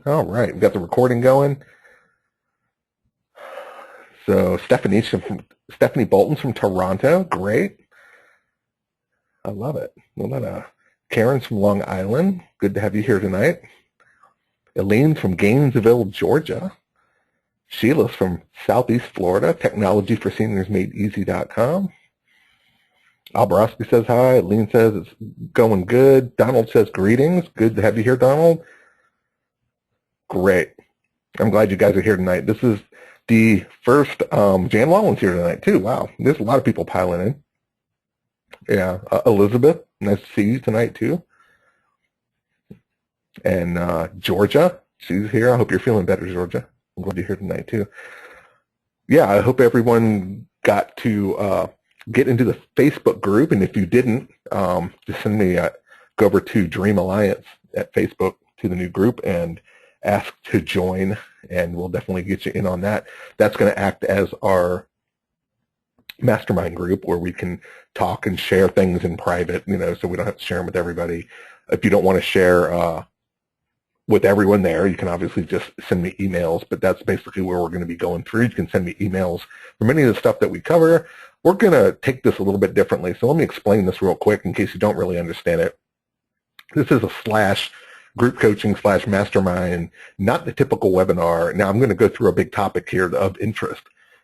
All right, we got the recording going. So Stephanie Bolton's from Toronto. Great. I love it. Karen's from Long Island. Good to have you here tonight. Elaine's from Gainesville, Georgia. Sheila's from Southeast Florida. Technology for Seniors Made Easy.com. Alborowski says hi. Elaine says it's going good. Donald says greetings. Good to have you here, Donald. Great. I'm glad you guys are here tonight. This is the first, Jan Wallen's here tonight too. Wow. There's a lot of people piling in. Yeah. Elizabeth, nice to see you tonight too. And Georgia, she's here. I hope you're feeling better, Georgia. I'm glad you're here tonight too. Yeah, I hope everyone got to get into the Facebook group. And if you didn't, just send me, go over to Dream Alliance at Facebook to the new group and ask to join, and we'll definitely get you in on that. That's going to act as our mastermind group where we can talk and share things in private, so we don't have to share them with everybody. If you don't want to share with everyone there, you can obviously just send me emails, but that's basically where we're going to be going through. You can send me emails from any of the stuff that we cover. We're going to take this a little bit differently, so let me explain this real quick in case you don't really understand it. This is a slash group coaching / mastermind, not the typical webinar. Now I'm going to go through a big topic here of interest,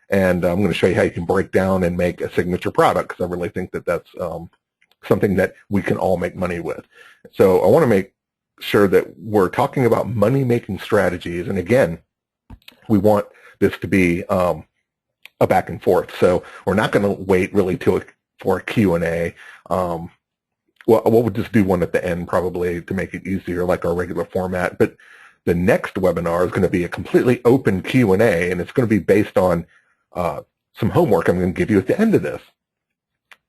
and I'm going to show you how you can break down and make a signature product, because I really think that that's something that we can all make money with. So I want to make sure that we're talking about money-making strategies, and again, we want this to be a back and forth. So we're not going to wait really for a Q&A. Well, we'll just do one at the end probably to make it easier, like our regular format. But the next webinar is going to be a completely open Q&A, and it's going to be based on some homework I'm going to give you at the end of this.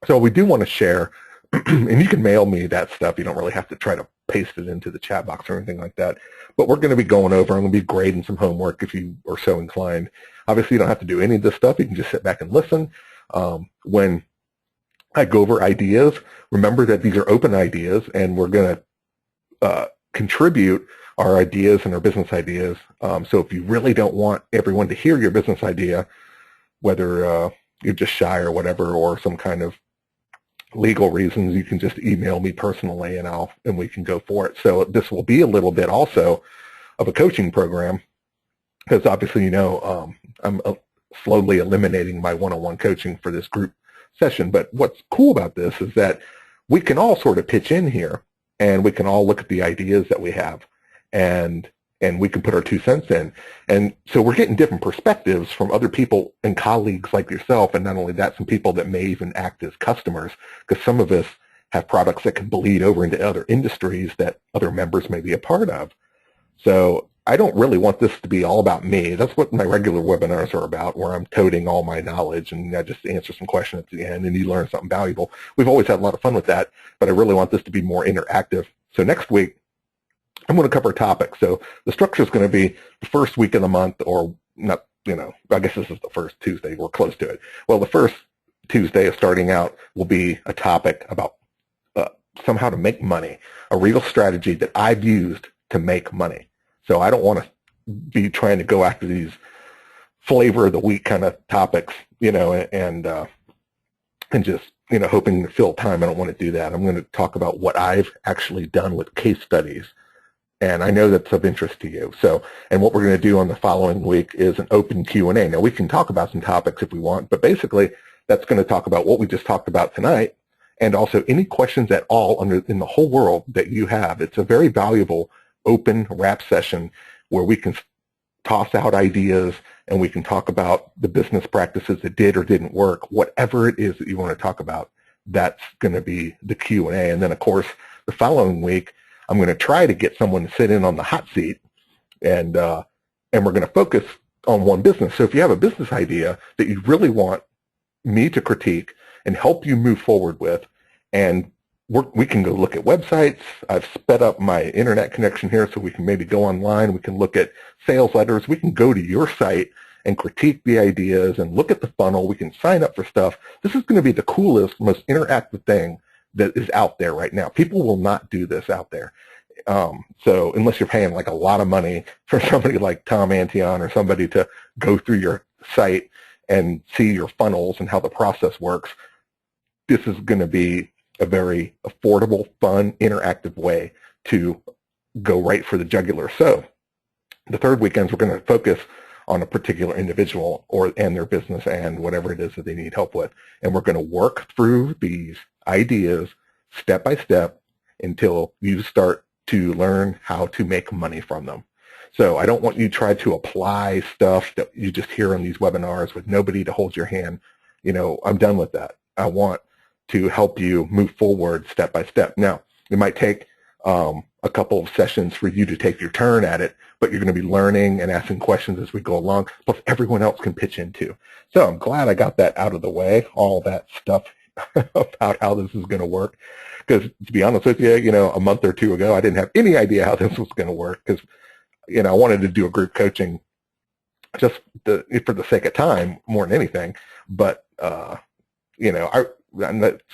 So we do want to share, and you can mail me that stuff. You don't really have to try to paste it into the chat box or anything like that. But we're going to be going over, I'm going to be grading some homework if you are so inclined. Obviously, you don't have to do any of this stuff. You can just sit back and listen. When I go over ideas, remember that these are open ideas, and we're going to contribute our ideas and our business ideas. So if you really don't want everyone to hear your business idea, whether you're just shy or whatever, or some kind of legal reasons, you can just email me personally, and we can go for it. So this will be a little bit also of a coaching program, because obviously, I'm slowly eliminating my one-on-one coaching for this group session. But what's cool about this is that we can all sort of pitch in here, and we can all look at the ideas that we have, and we can put our 2 cents in. And so we're getting different perspectives from other people and colleagues like yourself, and not only that, some people that may even act as customers, because some of us have products that can bleed over into other industries that other members may be a part of. So I don't really want this to be all about me. That's what my regular webinars are about, where I'm toting all my knowledge and I just answer some questions at the end and you learn something valuable. We've always had a lot of fun with that, but I really want this to be more interactive. So next week, I'm going to cover a topic. So the structure is going to be the first week of the month, or not, I guess this is the first Tuesday. We're close to it. Well, the first Tuesday of starting out will be a topic about somehow to make money, a real strategy that I've used to make money. So I don't want to be trying to go after these flavor of the week kind of topics, and just, hoping to fill time. I don't want to do that. I'm going to talk about what I've actually done with case studies. And I know that's of interest to you. So, and what we're going to do on the following week is an open Q&A. Now, we can talk about some topics if we want, but basically that's going to talk about what we just talked about tonight, and also any questions at all in the whole world that you have. It's a very valuable open wrap session where we can toss out ideas and we can talk about the business practices that did or didn't work. Whatever it is that you want to talk about, that's going to be the Q&A. And then, of course, the following week, I'm going to try to get someone to sit in on the hot seat, and we're going to focus on one business. So if you have a business idea that you really want me to critique and help you move forward with, and we can go look at websites. I've sped up my internet connection here so we can maybe go online. We can look at sales letters. We can go to your site and critique the ideas and look at the funnel. We can sign up for stuff. This is going to be the coolest, most interactive thing that is out there right now. People will not do this out there. So unless you're paying like a lot of money for somebody like Tom Antion or somebody to go through your site and see your funnels and how the process works, this is going to be a very affordable, fun, interactive way to go right for the jugular. So the third weekends, we're going to focus on a particular individual and their business and whatever it is that they need help with. And we're going to work through these ideas step by step until you start to learn how to make money from them. So I don't want you to try to apply stuff that you just hear on these webinars with nobody to hold your hand. I'm done with that. I want to help you move forward step by step. Now, it might take a couple of sessions for you to take your turn at it, but you're going to be learning and asking questions as we go along, plus everyone else can pitch in too. So I'm glad I got that out of the way, all that stuff about how this is going to work. Because to be honest with you, a month or two ago, I didn't have any idea how this was going to work because, I wanted to do a group coaching just for the sake of time more than anything. But, I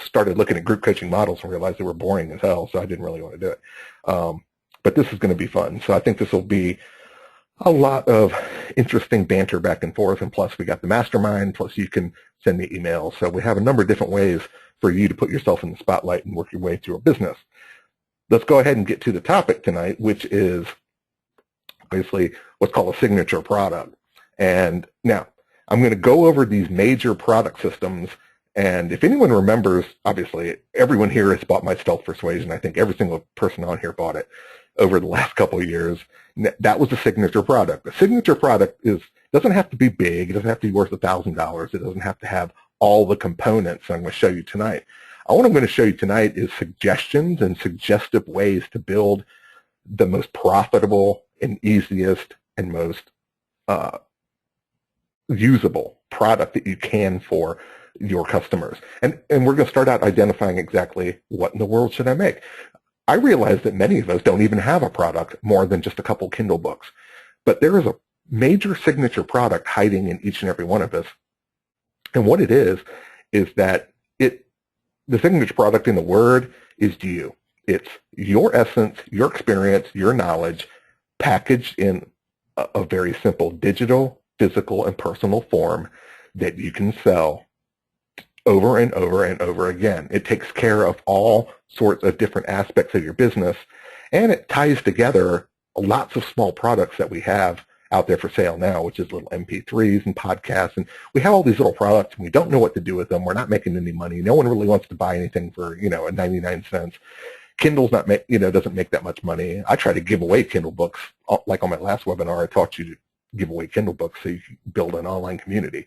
started looking at group coaching models and realized they were boring as hell, so I didn't really want to do it. But this is going to be fun. So I think this will be a lot of interesting banter back and forth. And plus, we got the mastermind, plus you can send me emails. So we have a number of different ways for you to put yourself in the spotlight and work your way through a business. Let's go ahead and get to the topic tonight, which is basically what's called a signature product. And now, I'm going to go over these major product systems. And if anyone remembers, obviously, everyone here has bought my Stealth Persuasion. I think every single person on here bought it over the last couple of years. That was a signature product. A signature product doesn't have to be big. It doesn't have to be worth $1,000. It doesn't have to have all the components I'm going to show you tonight. What I'm going to show you tonight is suggestions and suggestive ways to build the most profitable and easiest and most usable product that you can for your customers. And we're going to start out identifying exactly what in the world should I make. I realize that many of us don't even have a product more than just a couple Kindle books. But there is a major signature product hiding in each and every one of us. And what it is that the signature product in the word is you. It's your essence, your experience, your knowledge packaged in a very simple digital, physical, and personal form that you can sell over and over and over again. It takes care of all sorts of different aspects of your business, and it ties together lots of small products that we have out there for sale now, which is little MP3s and podcasts, and we have all these little products, and we don't know what to do with them. We're not making any money. No one really wants to buy anything for, 99 cents. Kindle's doesn't make that much money. I try to give away Kindle books. Like on my last webinar, I taught you to give away Kindle books so you can build an online community.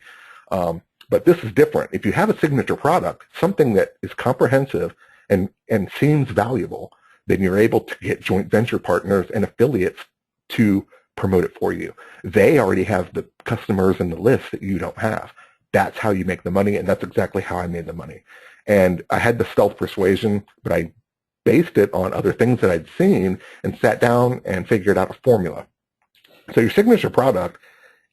But this is different. If you have a signature product, something that is comprehensive and seems valuable, then you're able to get joint venture partners and affiliates to promote it for you. They already have the customers and the list that you don't have. That's how you make the money, and that's exactly how I made the money. And I had the Stealth Persuasion, but I based it on other things that I'd seen and sat down and figured out a formula. So your signature product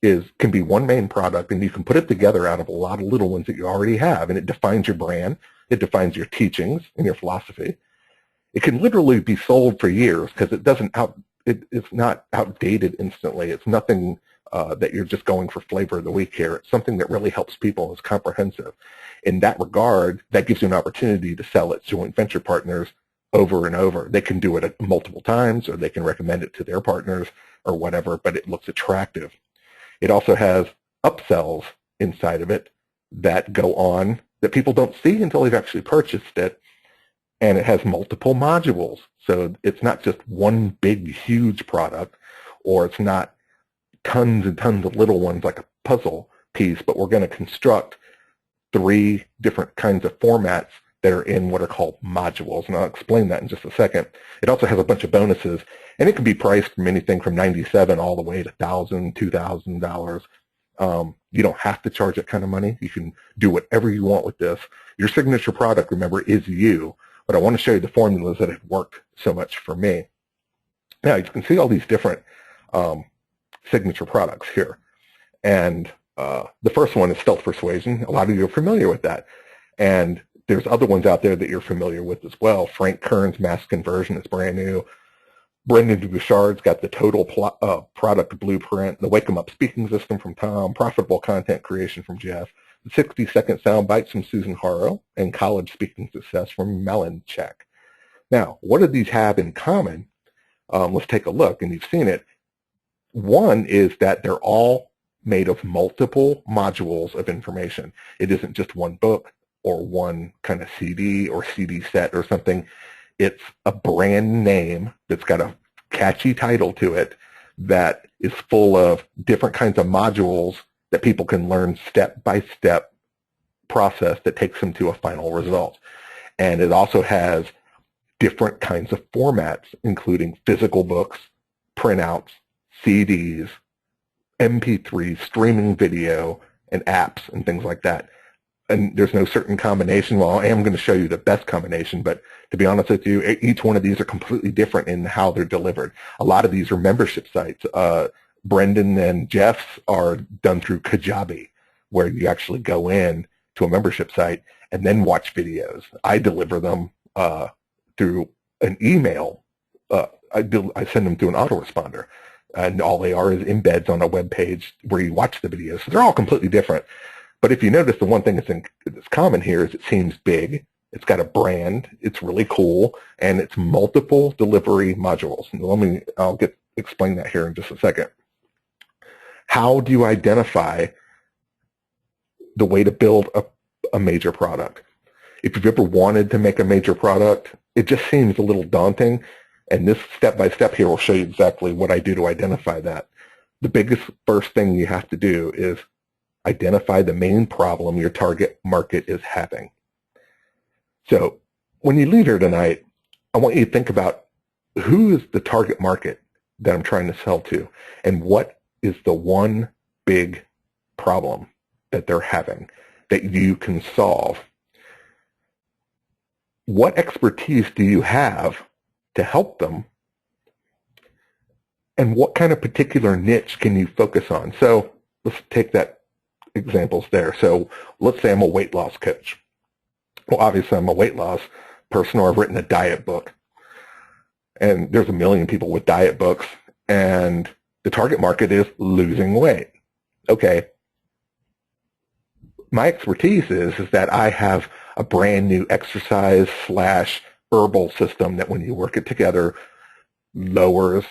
can be one main product, and you can put it together out of a lot of little ones that you already have, and it defines your brand, it defines your teachings and your philosophy. It can literally be sold for years because it's not outdated instantly. It's nothing that you're just going for flavor of the week here. It's something that really helps people and is comprehensive. In that regard, that gives you an opportunity to sell it to joint venture partners over and over. They can do it multiple times, or they can recommend it to their partners or whatever, but it looks attractive. It also has upsells inside of it that go on that people don't see until they've actually purchased it. And it has multiple modules. So it's not just one big, huge product, or it's not tons and tons of little ones like a puzzle piece, but we're going to construct 3 different kinds of formats that are in what are called modules. And I'll explain that in just a second. It also has a bunch of bonuses, and it can be priced from anything from $97 all the way to $1,000, $2,000. You don't have to charge that kind of money. You can do whatever you want with this. Your signature product, remember, is you. But I want to show you the formulas that have worked so much for me. Now, you can see all these different signature products here. And the first one is Stealth Persuasion. A lot of you are familiar with that. And there's other ones out there that you're familiar with as well. Frank Kern's Mass Conversion is brand new. Brendan Bouchard's got the total product blueprint, the Wake 'em Up speaking system from Tom, profitable content creation from Jeff, the 60-second sound bites from Susan Haro, and college speaking success from Melanchek. Now, what do these have in common? Let's take a look, and you've seen it. One is that they're all made of multiple modules of information. It isn't just one book or one kind of CD or CD set or something. It's a brand name that's got a catchy title to it that is full of different kinds of modules that people can learn step-by-step process that takes them to a final result. And it also has different kinds of formats, including physical books, printouts, CDs, MP3s, streaming video, and apps and things like that. And there's no certain combination. Well, I am going to show you the best combination, but to be honest with you, each one of these are completely different in how they're delivered. A lot of these are membership sites. Brendan and Jeff's are done through Kajabi, where you actually go in to a membership site and then watch videos. I deliver them through an email. I send them through an autoresponder. And all they are is embeds on a web page where you watch the videos. So they're all completely different. But if you notice, the one thing that's common here is it seems big. It's got a brand. It's really cool. And it's multiple delivery modules. And I'll explain that here in just a second. How do you identify the way to build a major product? If you've ever wanted to make a major product, it just seems a little daunting. And this step-by-step here will show you exactly what I do to identify that. The biggest first thing you have to do is identify the main problem your target market is having. So when you leave here tonight, I want you to think about who is the target market that I'm trying to sell to, and what is the one big problem that they're having that you can solve. What expertise do you have to help them, and what kind of particular niche can you focus on? So let's take that examples there. So let's say I'm a weight loss coach. Well, obviously I'm a weight loss person, or I've written a diet book. And there's a million people with diet books, and the target market is losing weight. Okay. My expertise is that I have a brand new exercise / herbal system that when you work it together lowers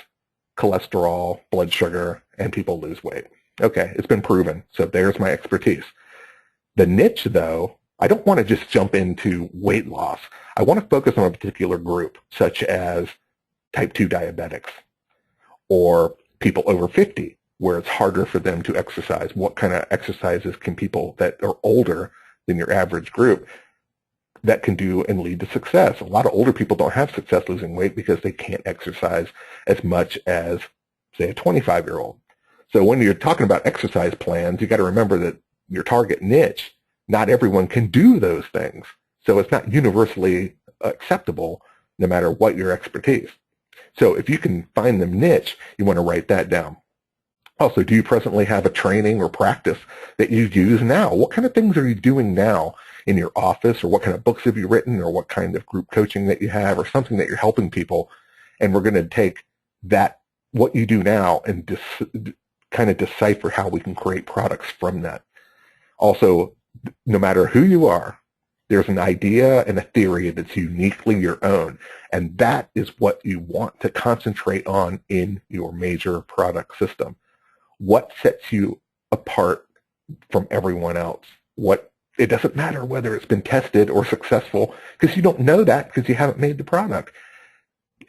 cholesterol, blood sugar, and people lose weight. Okay, it's been proven. So there's my expertise. The niche, though, I don't want to just jump into weight loss. I want to focus on a particular group, such as type 2 diabetics or people over 50, where it's harder for them to exercise. What kind of exercises can people that are older than your average group that can do and lead to success? A lot of older people don't have success losing weight because they can't exercise as much as, say, a 25-year-old. So when you're talking about exercise plans, you got to remember that your target niche, not everyone can do those things. So it's not universally acceptable no matter what your expertise. So if you can find the niche, you want to write that down. Also, do you presently have a training or practice that you use now? What kind of things are you doing now in your office, or what kind of books have you written, or what kind of group coaching that you have, or something that you're helping people? And we're going to take that, what you do now, and kind of decipher how we can create products from that. Also, no matter who you are, there's an idea and a theory that's uniquely your own, and that is what you want to concentrate on in your major product system. What sets you apart from everyone else? It doesn't matter whether it's been tested or successful, because you don't know that because you haven't made the product.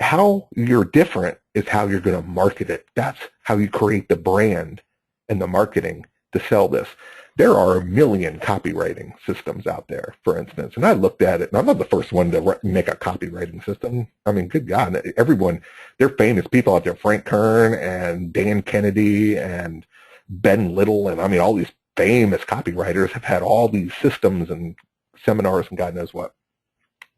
How you're different is how you're going to market it. That's how you create the brand and the marketing to sell this. There are a million copywriting systems out there, for instance, and I looked at it, and I'm not the first one to make a copywriting system. I mean, good God, everyone, they're famous people out there, Frank Kern and Dan Kennedy and Ben Little, and I mean, all these famous copywriters have had all these systems and seminars and God knows what.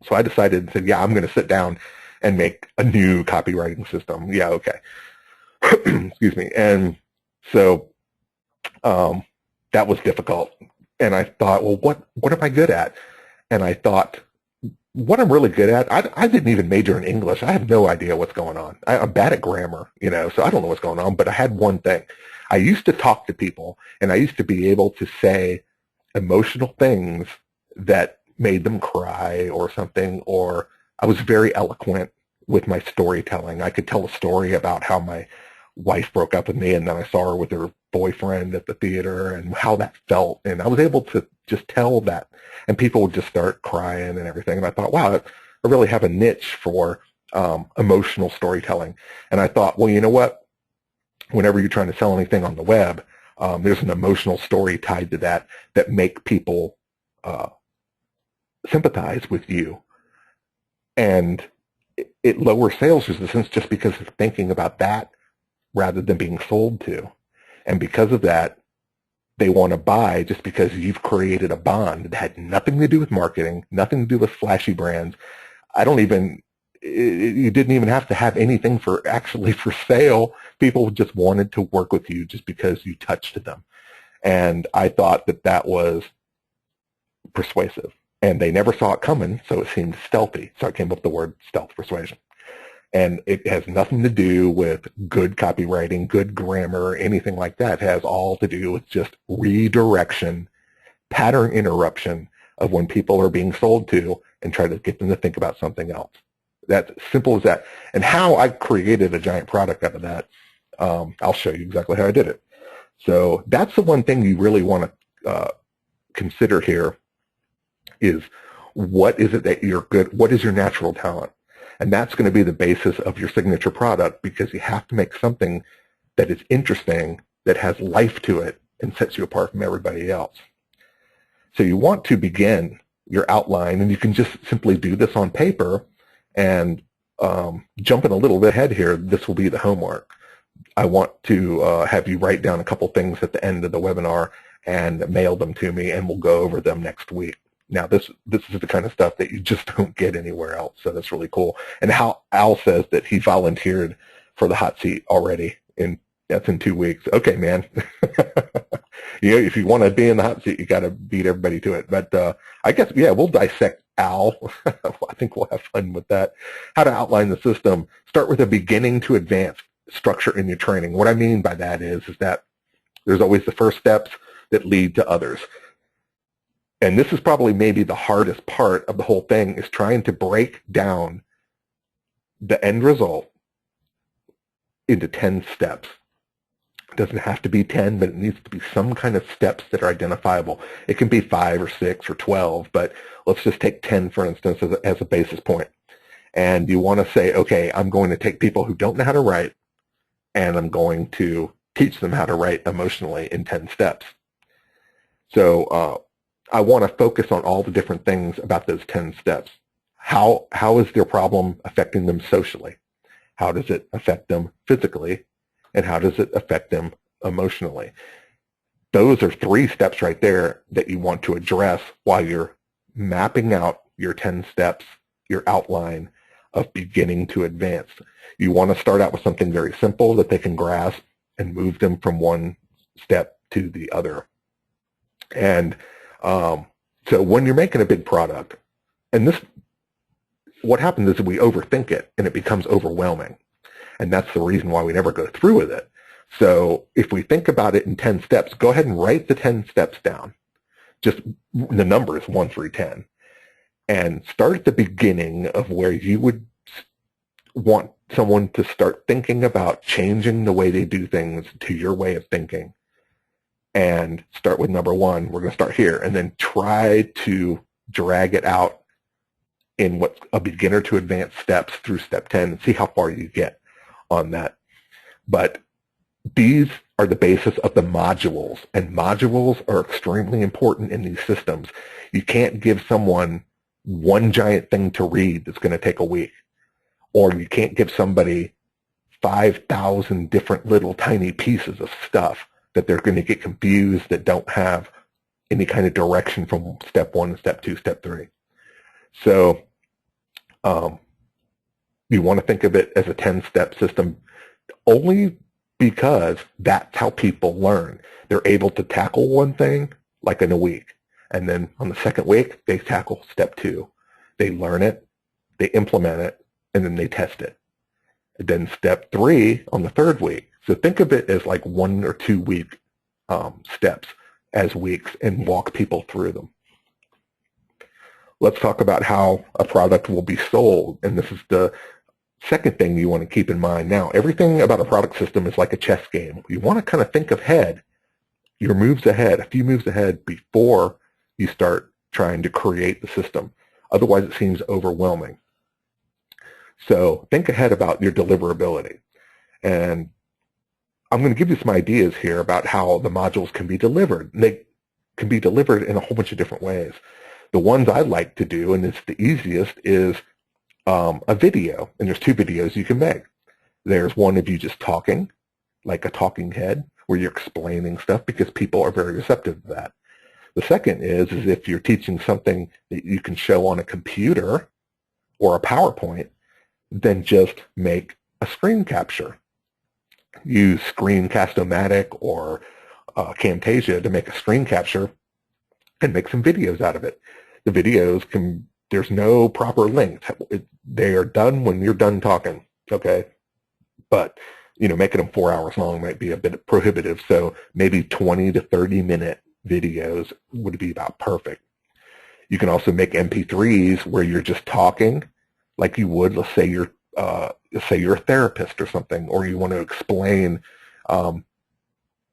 So I decided and said, yeah, I'm going to sit down and make a new copywriting system. Yeah, okay. Excuse me. And so that was difficult. And I thought, well, what am I good at? And I thought what I'm really good at, I didn't even major in English. I have no idea what's going on. I'm bad at grammar, so I don't know what's going on, but I had one thing. I used to talk to people, and I used to be able to say emotional things that made them cry or something, or I was very eloquent with my storytelling. I could tell a story about how my wife broke up with me and then I saw her with her boyfriend at the theater and how that felt. And I was able to just tell that, and people would just start crying and everything. And I thought, wow, I really have a niche for emotional storytelling. And I thought, well, you know what? Whenever you're trying to sell anything on the web, there's an emotional story tied to that make people sympathize with you. And it lowers sales resistance just because of thinking about that rather than being sold to. And because of that, they want to buy just because you've created a bond that had nothing to do with marketing, nothing to do with flashy brands. You didn't even have to have anything for sale. People just wanted to work with you just because you touched them. And I thought that was persuasive. And they never saw it coming, so it seemed stealthy. So I came up with the word stealth persuasion. And it has nothing to do with good copywriting, good grammar, anything like that. It has all to do with just redirection, pattern interruption of when people are being sold to and try to get them to think about something else. That's simple as that. And how I created a giant product out of that, I'll show you exactly how I did it. So that's the one thing you really want to consider here is what is it that you're good, what is your natural talent? And that's going to be the basis of your signature product, because you have to make something that is interesting, that has life to it, and sets you apart from everybody else. So you want to begin your outline, and you can just simply do this on paper. And jumping a little bit ahead here, this will be the homework. I want to have you write down a couple things at the end of the webinar and mail them to me, and we'll go over them next week. Now, this is the kind of stuff that you just don't get anywhere else, so that's really cool. And Al says that he volunteered for the hot seat already, and that's in 2 weeks. Okay, man. If you want to be in the hot seat, you got to beat everybody to it. But I guess, yeah, we'll dissect Al. I think we'll have fun with that. How to outline the system. Start with a beginning to advanced structure in your training. What I mean by that is that there's always the first steps that lead to others. And this is probably maybe the hardest part of the whole thing, is trying to break down the end result into 10 steps. It doesn't have to be 10, but it needs to be some kind of steps that are identifiable. It can be 5 or 6 or 12, but let's just take 10, for instance, as a basis point. And you want to say, okay, I'm going to take people who don't know how to write, and I'm going to teach them how to write emotionally in 10 steps. So I want to focus on all the different things about those 10 steps. How is their problem affecting them socially? How does it affect them physically? And how does it affect them emotionally? Those are 3 steps right there that you want to address while you're mapping out your 10 steps, your outline of beginning to advance. You want to start out with something very simple that they can grasp and move them from one step to the other. And so when you're making a big product, and what happens is we overthink it and it becomes overwhelming. And that's the reason why we never go through with it. So if we think about it in 10 steps, go ahead and write the 10 steps down, just the numbers 1 through 10, and start at the beginning of where you would want someone to start thinking about changing the way they do things to your way of thinking. And start with number 1. We're going to start here, and then try to drag it out in what's a beginner to advanced steps through step 10 and see how far you get on that. But these are the basis of the modules, and modules are extremely important in these systems. You can't give someone one giant thing to read that's going to take a week, or you can't give somebody 5,000 different little tiny pieces of stuff that they're going to get confused, that don't have any kind of direction from step 1, step 2, step 3. So you want to think of it as a 10-step system only because that's how people learn. They're able to tackle one thing like in a week, and then on the second week they tackle step 2. They learn it, they implement it, and then they test it. And then step 3 on the 3rd week. So think of it as like 1 or 2 week steps as weeks and walk people through them. Let's talk about how a product will be sold. And this is the second thing you want to keep in mind. Now, everything about a product system is like a chess game. You want to kind of think ahead, your moves ahead, a few moves ahead before you start trying to create the system. Otherwise, it seems overwhelming. So think ahead about your deliverability. And I'm going to give you some ideas here about how the modules can be delivered. They can be delivered in a whole bunch of different ways. The ones I like to do, and it's the easiest, is a video. And there's 2 videos you can make. There's one of you just talking, like a talking head, where you're explaining stuff because people are very receptive to that. The second is if you're teaching something that you can show on a computer or a PowerPoint, then just make a screen capture. Use Screencast-O-Matic or Camtasia to make a screen capture and make some videos out of it. The videos there's no proper length. They are done when you're done talking, okay? But, making them 4 hours long might be a bit prohibitive, so maybe 20 to 30-minute videos would be about perfect. You can also make MP3s where you're just talking like you would, let's say you're a therapist or something, or you want to explain,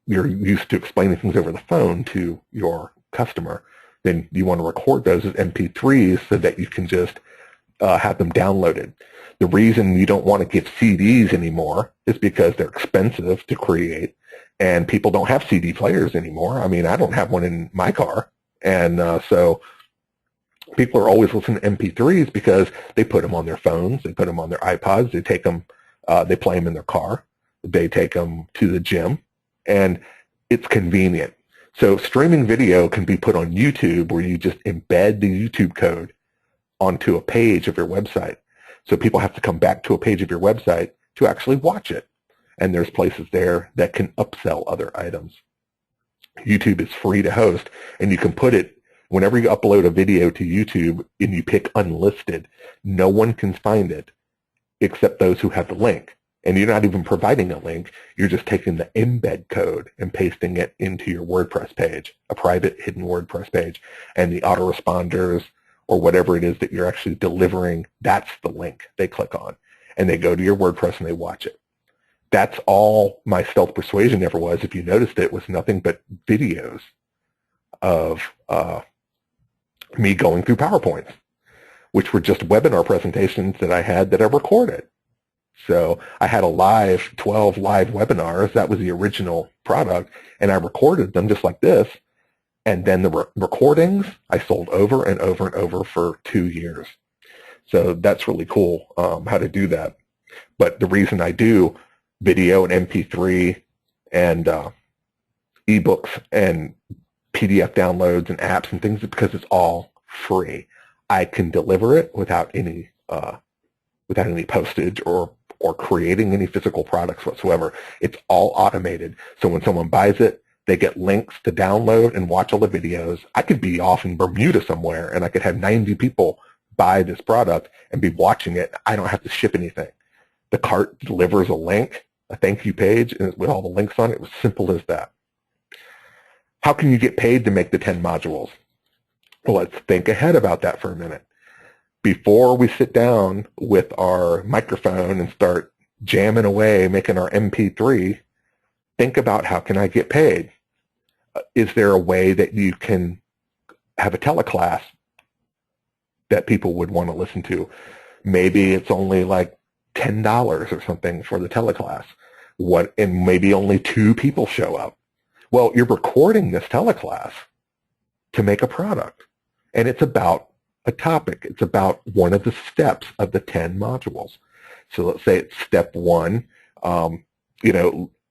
you're used to explaining things over the phone to your customer, then you want to record those as MP3s so that you can just have them downloaded. The reason you don't want to give CDs anymore is because they're expensive to create, and people don't have CD players anymore. I mean, I don't have one in my car, and so people are always listening to MP3s because they put them on their phones, they put them on their iPods, they take them, they play them in their car, they take them to the gym, and it's convenient. So streaming video can be put on YouTube where you just embed the YouTube code onto a page of your website. So people have to come back to a page of your website to actually watch it. And there's places there that can upsell other items. YouTube is free to host, and you can put it, whenever you upload a video to YouTube and you pick unlisted, no one can find it except those who have the link. And you're not even providing a link. You're just taking the embed code and pasting it into your WordPress page, a private hidden WordPress page. And the autoresponders or whatever it is that you're actually delivering, that's the link they click on. And they go to your WordPress and they watch it. That's all my Stealth Persuasion ever was. If you noticed, it was nothing but videos of me going through PowerPoints, which were just webinar presentations that I had that I recorded. So I had 12 live webinars. That was the original product, and I recorded them just like this. And then the recordings I sold over and over and over for 2 years. So that's really cool how to do that. But the reason I do video and MP3 and ebooks and PDF downloads and apps and things is because it's all free. I can deliver it without any postage or creating any physical products whatsoever. It's all automated. So when someone buys it, they get links to download and watch all the videos. I could be off in Bermuda somewhere, and I could have 90 people buy this product and be watching it. I don't have to ship anything. The cart delivers a link, a thank you page, and with all the links on it. It was simple as that. How can you get paid to make the 10 modules? Well, let's think ahead about that for a minute. Before we sit down with our microphone and start jamming away, making our MP3, think about how can I get paid? Is there a way that you can have a teleclass that people would want to listen to? Maybe it's only like $10 or something for the teleclass. And maybe only 2 people show up. Well, you're recording this teleclass to make a product, and it's about a topic. It's about one of the steps of the 10 modules. So let's say it's step 1,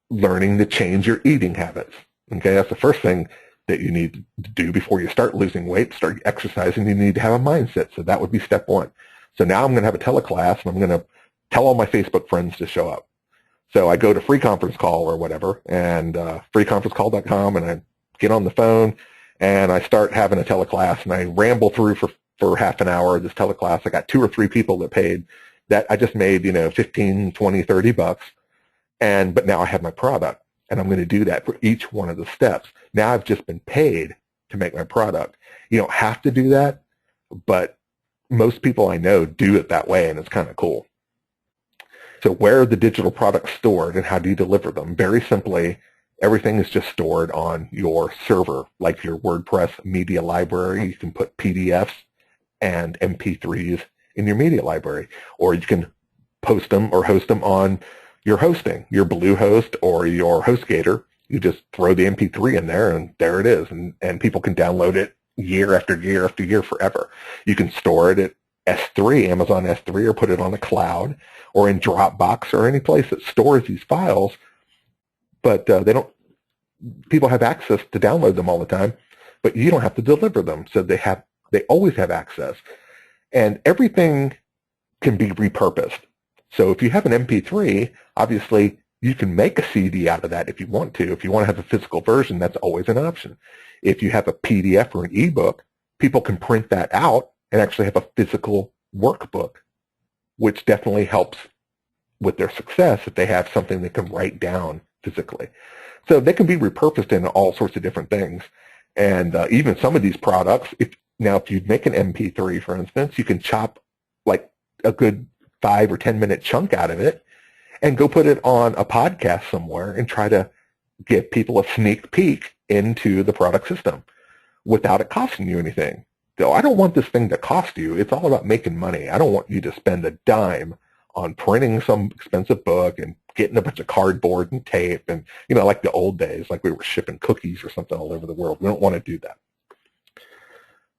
learning to change your eating habits. Okay, that's the first thing that you need to do before you start losing weight, start exercising. You need to have a mindset. So that would be step 1. So now I'm going to have a teleclass, and I'm going to tell all my Facebook friends to show up. So I go to Free Conference Call or whatever, and freeconferencecall.com, and I get on the phone, and I start having a teleclass, and I ramble through for for half an hour of this teleclass. I got 2 or 3 people that paid. That I just made, 15, 20, 30 bucks. But now I have my product, and I'm going to do that for each one of the steps. Now I've just been paid to make my product. You don't have to do that, but most people I know do it that way, and it's kind of cool. So where are the digital products stored, and how do you deliver them? Very simply, everything is just stored on your server, like your WordPress media library. You can put PDFs and MP3s in your media library, or you can post them or host them on your hosting, your Bluehost or your HostGator. You just throw the MP3 in there, and there it is, and people can download it year after year after year forever. You can store it at S3, Amazon S3, or put it on the cloud, or in Dropbox, or any place that stores these files. But people have access to download them all the time, but you don't have to deliver them. So they always have access. And everything can be repurposed. So if you have an MP3, obviously you can make a CD out of that if you want to. If you want to have a physical version, that's always an option. If you have a PDF or an ebook, people can print that out and actually have a physical workbook, which definitely helps with their success if they have something they can write down physically. So they can be repurposed into all sorts of different things. And even some of these products, if you make an MP3, for instance, you can chop like a good 5 or 10 minute chunk out of it and go put it on a podcast somewhere and try to give people a sneak peek into the product system without it costing you anything. So I don't want this thing to cost you. It's all about making money. I don't want you to spend a dime on printing some expensive book and getting a bunch of cardboard and tape and, like the old days, like we were shipping cookies or something all over the world. We don't want to do that.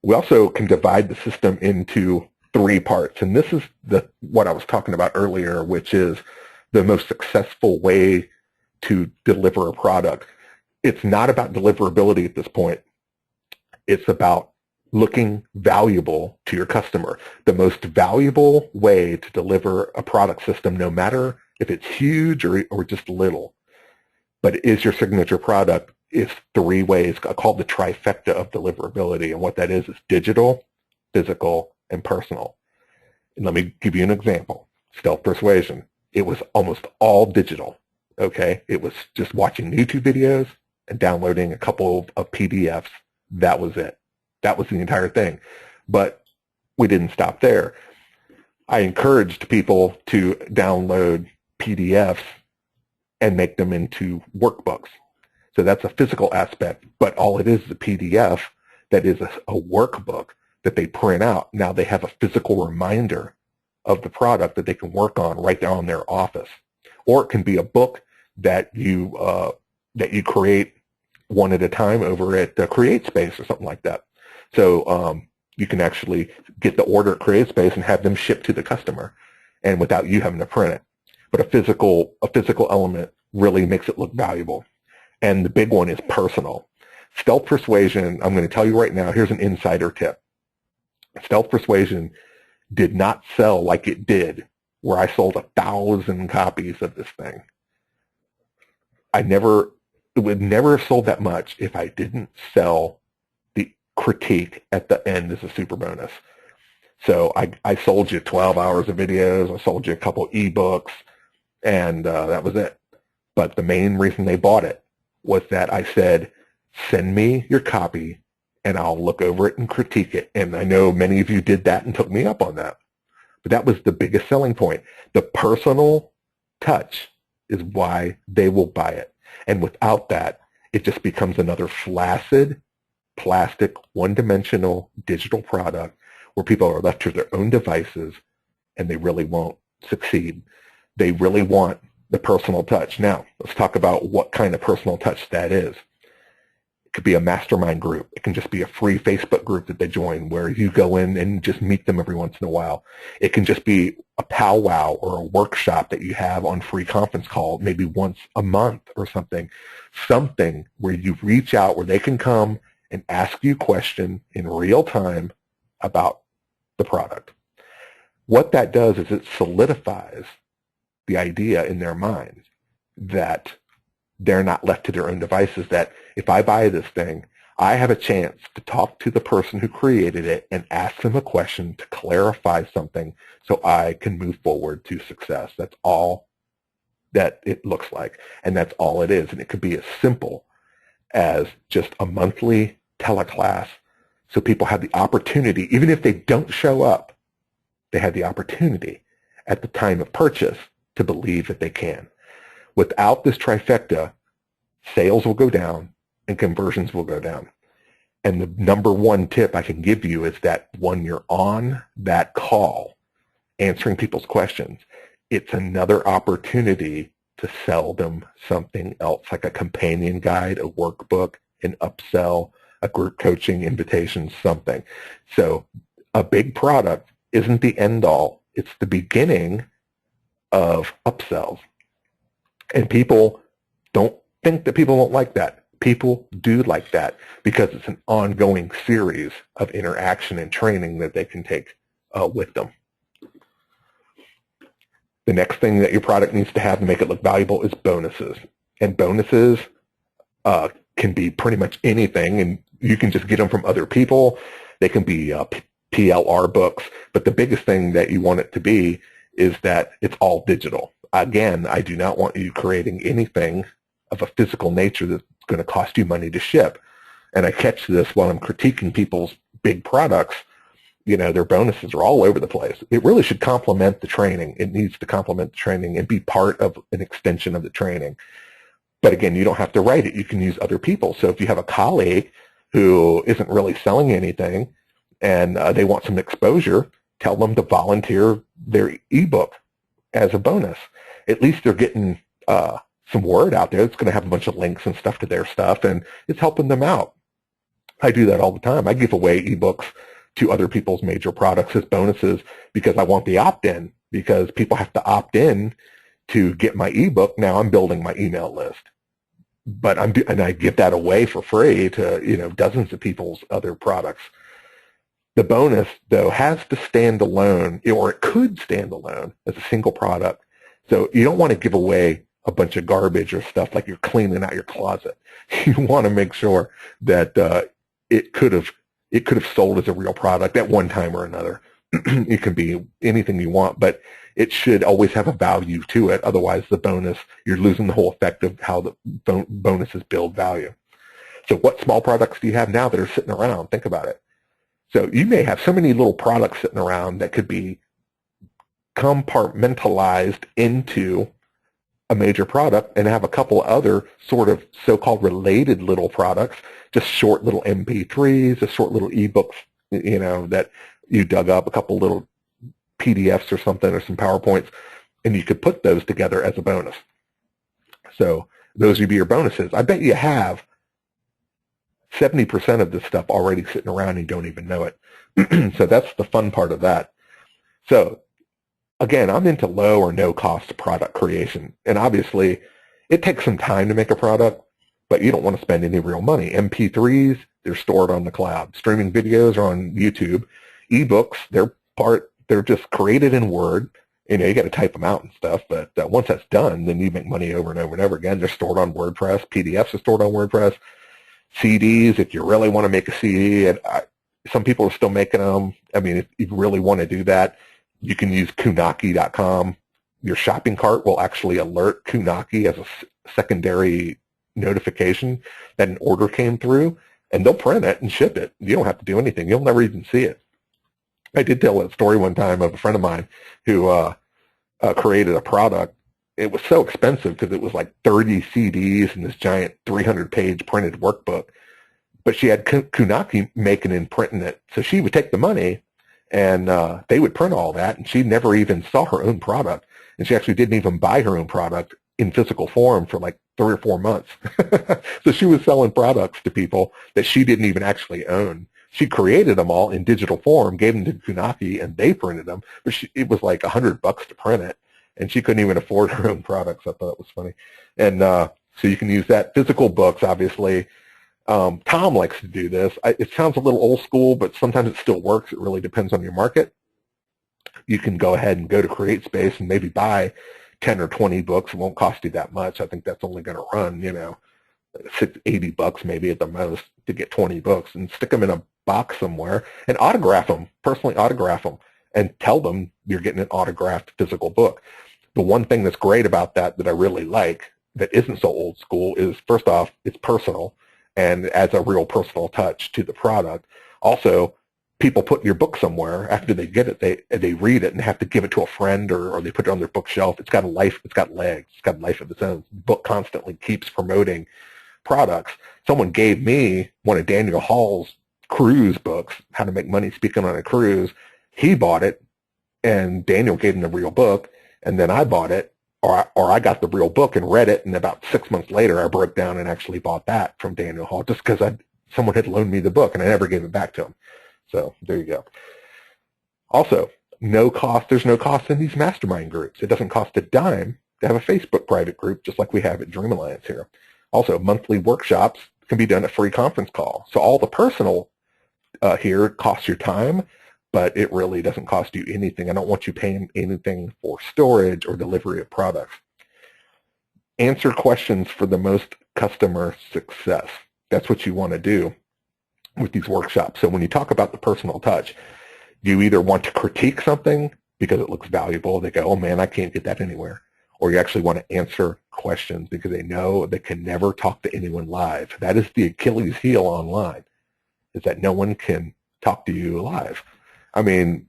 We also can divide the system into 3 parts, and this is what I was talking about earlier, which is the most successful way to deliver a product. It's not about deliverability at this point. It's about looking valuable to your customer. The most valuable way to deliver a product system, no matter if it's huge or just little, but it is your signature product, is 3 ways called the trifecta of deliverability. And what that is digital, physical, and personal. And let me give you an example. Stealth Persuasion. It was almost all digital. Okay? It was just watching YouTube videos and downloading a couple of PDFs. That was it. That was the entire thing. But we didn't stop there. I encouraged people to download PDFs and make them into workbooks. So that's a physical aspect, but all it is a PDF that is a workbook that they print out. Now they have a physical reminder of the product that they can work on right there on their office. Or it can be a book that you create one at a time over at CreateSpace or something like that. So you can actually get the order at CreateSpace and have them shipped to the customer, and without you having to print it. But a physical element really makes it look valuable. And the big one is personal. Stealth Persuasion, I'm going to tell you right now, here's an insider tip. Stealth Persuasion did not sell like it did, where I sold 1,000 copies of this thing. It would never have sold that much if I didn't sell the critique at the end as a super bonus. So I sold you 12 hours of videos, I sold you a couple ebooks, and that was it. But the main reason they bought it was that I said, send me your copy and I'll look over it and critique it. And I know many of you did that and took me up on that. But that was the biggest selling point. The personal touch is why they will buy it. And without that, it just becomes another flaccid, plastic, one-dimensional digital product where people are left to their own devices and they really won't succeed. They really want the personal touch. Now, let's talk about what kind of personal touch that is. It could be a mastermind group. It can just be a free Facebook group that they join where you go in and just meet them every once in a while. It can just be a powwow or a workshop that you have on free conference call maybe once a month or something. Something where you reach out where they can come and ask you a question in real time about the product. What that does is it solidifies the idea in their minds that they're not left to their own devices, that if I buy this thing, I have a chance to talk to the person who created it and ask them a question to clarify something so I can move forward to success. That's all that it looks like, and that's all it is. And it could be as simple as just a monthly teleclass so people have the opportunity, even if they don't show up, they have the opportunity at the time of purchase to believe that they can. Without this trifecta, sales will go down and conversions will go down. And the number one tip I can give you is that when you're on that call answering people's questions, it's another opportunity to sell them something else, like a companion guide, a workbook, an upsell, a group coaching invitation, something. So a big product isn't the end all. It's the beginning of upsells. And people don't think that people don't like that. People do like that because it's an ongoing series of interaction and training that they can take with them. The next thing that your product needs to have to make it look valuable is bonuses. And bonuses can be pretty much anything, and you can just get them from other people. They can be PLR books, but the biggest thing that you want it to be is that it's all digital. Again, I do not want you creating anything of a physical nature that's going to cost you money to ship. And I catch this while I'm critiquing people's big products. You know, their bonuses are all over the place. It really should complement the training. It needs to complement the training and be part of an extension of the training. But again, you don't have to write it. You can use other people. So if you have a colleague who isn't really selling anything and they want some exposure, tell them to volunteer their ebook as a bonus. At least they're getting some word out there. It's going to have a bunch of links and stuff to their stuff, and it's helping them out. I do that all the time. I give away ebooks to other people's major products as bonuses because I want the opt-in, because people have to opt in to get my ebook. Now I'm building my email list, but and I give that away for free to dozens of people's other products. The bonus, though, has to stand alone, or it could stand alone as a single product. So you don't want to give away a bunch of garbage or stuff like you're cleaning out your closet. You want to make sure that it could have sold as a real product at one time or another. It can be anything you want, but it should always have a value to it. Otherwise, the bonus, you're losing the whole effect of how the bonuses build value. So what small products do you have now that are sitting around? Think about it. So you may have so many little products sitting around that could be compartmentalized into a major product and have a couple other sort of so-called related little products, just short little MP3s, just short little ebooks, that you dug up, a couple little PDFs or something, or some PowerPoints, and you could put those together as a bonus. So those would be your bonuses. I bet you have 70% of this stuff already sitting around and you don't even know it. So that's the fun part of that. So again, I'm into low or no cost product creation. And obviously, it takes some time to make a product, but you don't want to spend any real money. MP3s, they're stored on the cloud. Streaming videos are on YouTube. Ebooks, they're just created in Word. You got to type them out and stuff, but once that's done, then you make money over and over and over again. They're stored on WordPress. PDFs are stored on WordPress. CDs, if you really want to make a CD, and some people are still making them. I mean, if you really want to do that, you can use Kunaki.com. Your shopping cart will actually alert Kunaki as a secondary notification that an order came through, and they'll print it and ship it. You don't have to do anything. You'll never even see it. I did tell a story one time of a friend of mine who created a product. It was so expensive because it was like 30 CDs and this giant 300-page printed workbook. But she had Kunaki making and printing it. So she would take the money, and they would print all that, and she never even saw her own product. And she actually didn't even buy her own product in physical form for like 3 or 4 months. So she was selling products to people that she didn't even actually own. She created them all in digital form, gave them to Kunaki, and they printed them. But it was like $100 to print it, and she couldn't even afford her own products. I thought it was funny. And so you can use that. Physical books, obviously. Tom likes to do this. It sounds a little old school, but sometimes it still works. It really depends on your market. You can go ahead and go to CreateSpace and maybe buy 10 or 20 books. It won't cost you that much. I think that's only going to run, $80 maybe at the most to get 20 books, and stick them in a box somewhere and autograph them, personally autograph them, and tell them you're getting an autographed physical book. The one thing that's great about that I really like that isn't so old school is, first off, it's personal and adds a real personal touch to the product. Also, people put your book somewhere after they get it, they read it and have to give it to a friend, or they put it on their bookshelf. It's got a life, it's got legs, it's got a life of its own. The book constantly keeps promoting products. Someone gave me one of Daniel Hall's cruise books, How to Make Money Speaking on a Cruise. He bought it, and Daniel gave him the real book, and then I bought it, or I got the real book and read it, and about 6 months later I broke down and actually bought that from Daniel Hall just because someone had loaned me the book and I never gave it back to him. So there you go. Also, no cost. There's no cost in these mastermind groups. It doesn't cost a dime to have a Facebook private group just like we have at Dream Alliance here. Also, monthly workshops can be done at free conference call. So all the personal here costs your time, but it really doesn't cost you anything. I don't want you paying anything for storage or delivery of products. Answer questions for the most customer success. That's what you want to do with these workshops. So when you talk about the personal touch, you either want to critique something because it looks valuable. They go, oh man, I can't get that anywhere. Or you actually want to answer questions because they know they can never talk to anyone live. That is the Achilles heel online, is that no one can talk to you live. I mean,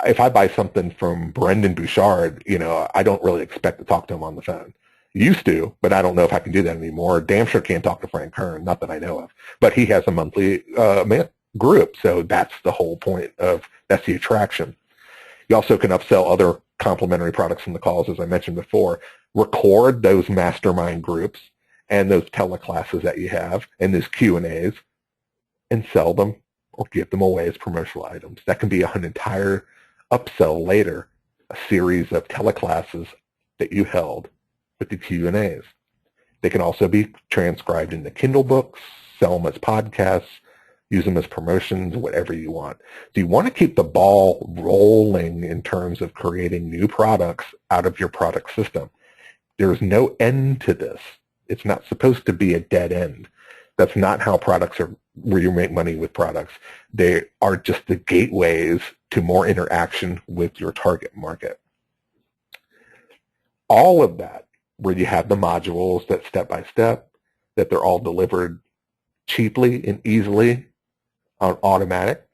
if I buy something from Brendan Bouchard, I don't really expect to talk to him on the phone. Used to, but I don't know if I can do that anymore. Damn sure can't talk to Frank Kern, not that I know of. But he has a monthly group, so that's the whole point that's the attraction. You also can upsell other complementary products in the calls, as I mentioned before. Record those mastermind groups and those teleclasses that you have and those Q&As and sell them or give them away as promotional items. That can be an entire upsell later, a series of teleclasses that you held with the Q&As. They can also be transcribed into Kindle books, sell them as podcasts, use them as promotions, whatever you want. So you want to keep the ball rolling in terms of creating new products out of your product system. There's no end to this. It's not supposed to be a dead end. That's not how products are, where you make money with products. They are just the gateways to more interaction with your target market. All of that, where you have the modules that step by step, that they're all delivered cheaply and easily on automatic,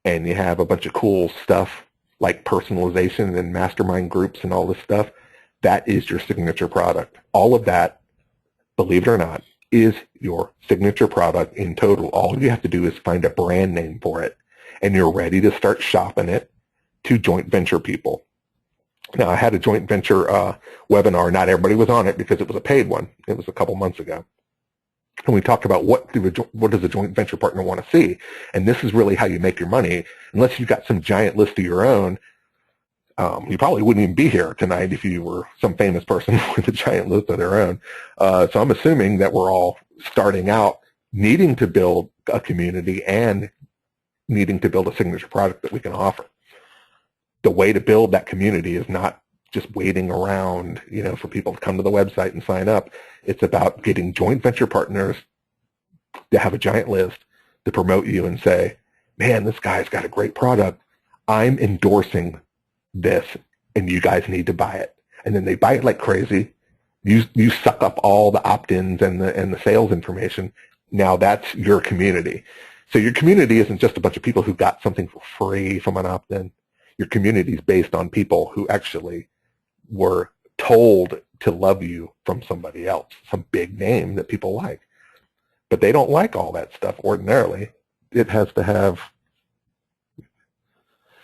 and you have a bunch of cool stuff like personalization and mastermind groups and all this stuff, that is your signature product. All of that, believe it or not, is your signature product in total. All you have to do is find a brand name for it, and you're ready to start shopping it to joint venture people. Now, I had a joint venture webinar. Not everybody was on it because it was a paid one. It was a couple months ago. And we talked about what does a joint venture partner want to see. And this is really how you make your money. Unless you've got some giant list of your own, you probably wouldn't even be here tonight if you were some famous person with a giant list of their own. So I'm assuming that we're all starting out needing to build a community and needing to build a signature product that we can offer. The way to build that community is not just waiting around, for people to come to the website and sign up. It's about getting joint venture partners to have a giant list to promote you and say, man, this guy's got a great product. I'm endorsing this, and you guys need to buy it. And then they buy it like crazy. You suck up all the opt-ins and the sales information. Now that's your community. So your community isn't just a bunch of people who got something for free from an opt-in. Your community is based on people who actually were told to love you from somebody else, some big name that people like. But they don't like all that stuff ordinarily. It has to have,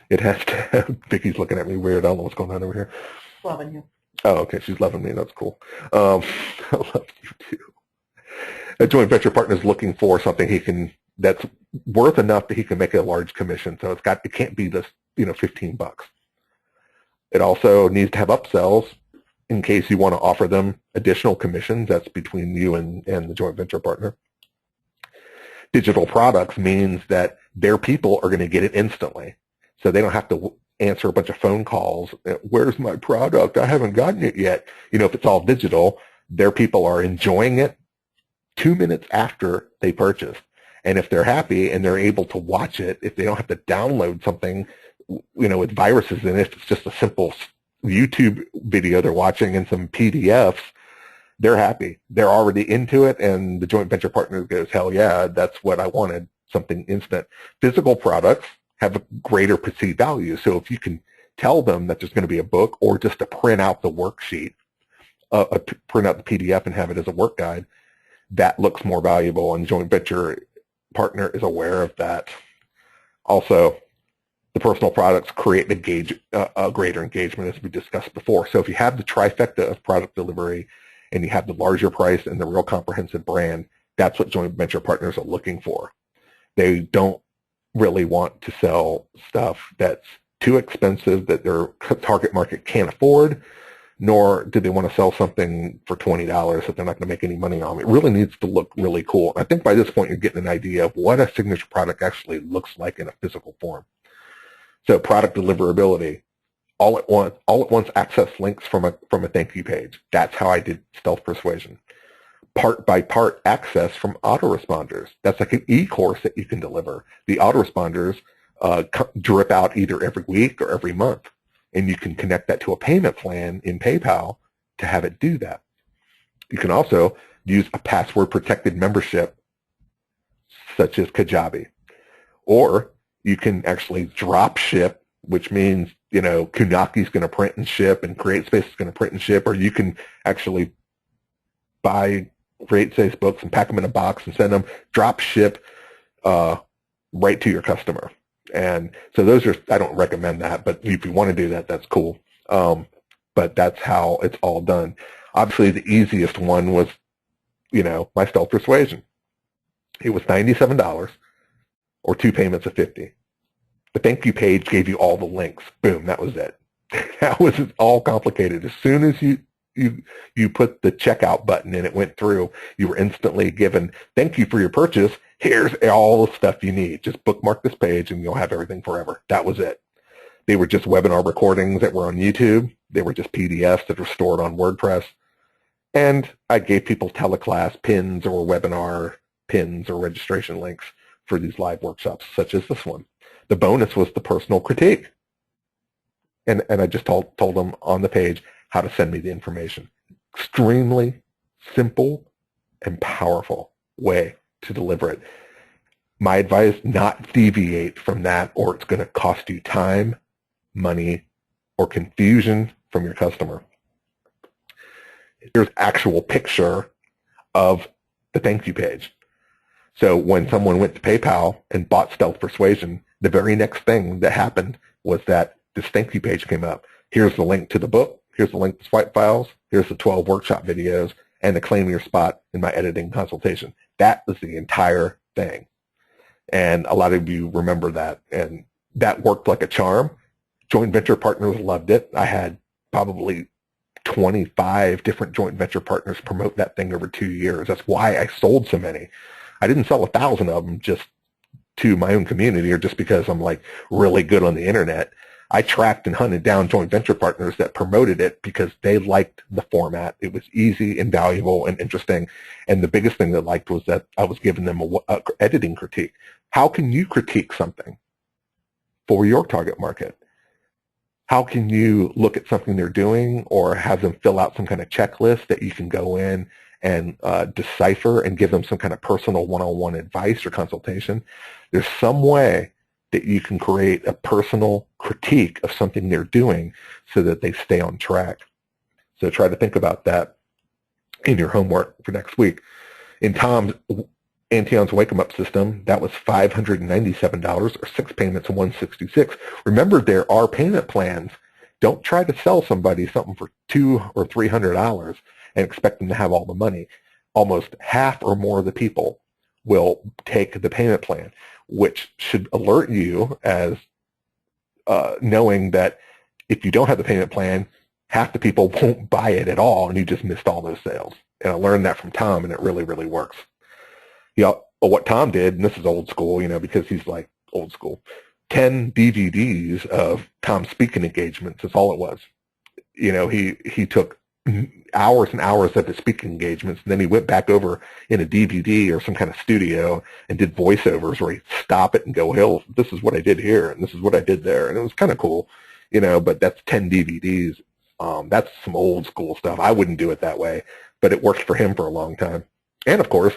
Vicky's looking at me weird. I don't know what's going on over here. Loving you. Oh, okay. She's loving me. That's cool. I love you too. A joint venture partner is looking for something that's worth enough that he can make a large commission. So it can't be this, $15. It also needs to have upsells in case you want to offer them additional commissions. That's between you and the joint venture partner. Digital products means that their people are going to get it instantly. So they don't have to answer a bunch of phone calls. Where's my product? I haven't gotten it yet. If it's all digital, their people are enjoying it 2 minutes after they purchase. And if they're happy and they're able to watch it, if they don't have to download something, with viruses in it, if it's just a simple YouTube video they're watching and some PDFs, they're happy. They're already into it, and the joint venture partner goes, hell yeah, that's what I wanted, something instant. Physical products have a greater perceived value. So if you can tell them that there's going to be a book or just to print out the worksheet, print out the PDF and have it as a work guide, that looks more valuable, and joint venture partner is aware of that. Also, the personal products create a greater engagement, as we discussed before. So if you have the trifecta of product delivery and you have the larger price and the real comprehensive brand, that's what joint venture partners are looking for. They don't really want to sell stuff that's too expensive that their target market can't afford, nor do they want to sell something for $20 that they're not going to make any money on. It really needs to look really cool. I think by this point you're getting an idea of what a signature product actually looks like in a physical form. So product deliverability, all at once access links from a thank you page. That's how I did Stealth Persuasion. Part by part access from autoresponders. That's like an e-course that you can deliver. The autoresponders drip out either every week or every month, and you can connect that to a payment plan in PayPal to have it do that. You can also use a password-protected membership such as Kajabi, or you can actually drop ship, which means, Kunaki's going to print and ship and CreateSpace is going to print and ship, or you can actually buy CreateSpace books and pack them in a box and send them, drop ship right to your customer. And so those are, I don't recommend that, but if you want to do that, that's cool. But that's how it's all done. Obviously, the easiest one was, my Stealth Persuasion. It was $97 or 2 payments of $50. The thank you page gave you all the links. Boom, that was it. That was all complicated. As soon as you put the checkout button and it went through, you were instantly given, thank you for your purchase. Here's all the stuff you need. Just bookmark this page and you'll have everything forever. That was it. They were just webinar recordings that were on YouTube. They were just PDFs that were stored on WordPress. And I gave people teleclass pins or webinar pins or registration links for these live workshops, such as this one. The bonus was the personal critique. And I just told them on the page how to send me the information. Extremely simple and powerful way to deliver it. My advice, not deviate from that, or it's going to cost you time, money, or confusion from your customer. Here's actual picture of the thank you page. So when someone went to PayPal and bought Stealth Persuasion, the very next thing that happened was that this thank you page came up. Here's the link to the book. Here's the link to Swipe Files. Here's the 12 workshop videos and the Claim Your Spot in my editing consultation. That was the entire thing. And a lot of you remember that. And that worked like a charm. Joint venture partners loved it. I had probably 25 different joint venture partners promote that thing over 2 years. That's why I sold so many. I didn't sell 1,000 of them just to my own community or just because I'm like really good on the internet. I tracked and hunted down joint venture partners that promoted it because they liked the format. It was easy and valuable and interesting. And the biggest thing they liked was that I was giving them a editing critique. How can you critique something for your target market? How can you look at something they're doing or have them fill out some kind of checklist that you can go in and decipher and give them some kind of personal one-on-one advice or consultation? There's some way that you can create a personal critique of something they're doing so that they stay on track. So try to think about that in your homework for next week. In Tom's Antion's Wake 'em Up system, that was $597 or 6 payments of $166. Remember, there are payment plans. Don't try to sell somebody something for $200 or $300 and expect them to have all the money. Almost half or more of the people will take the payment plan, which should alert you as knowing that if you don't have the payment plan, half the people won't buy it at all, and you just missed all those sales. And I learned that from Tom, and it really, really works. What Tom did, and this is old school, because he's like old school, 10 DVDs of Tom speaking engagements. That's all it was. He took hours and hours at the speaking engagements, and then he went back over in a DVD or some kind of studio and did voiceovers where he'd stop it and go, "Hell, this is what I did here, and this is what I did there," and it was kind of cool, but that's 10 DVDs. That's some old school stuff. I wouldn't do it that way, but it worked for him for a long time. And of course,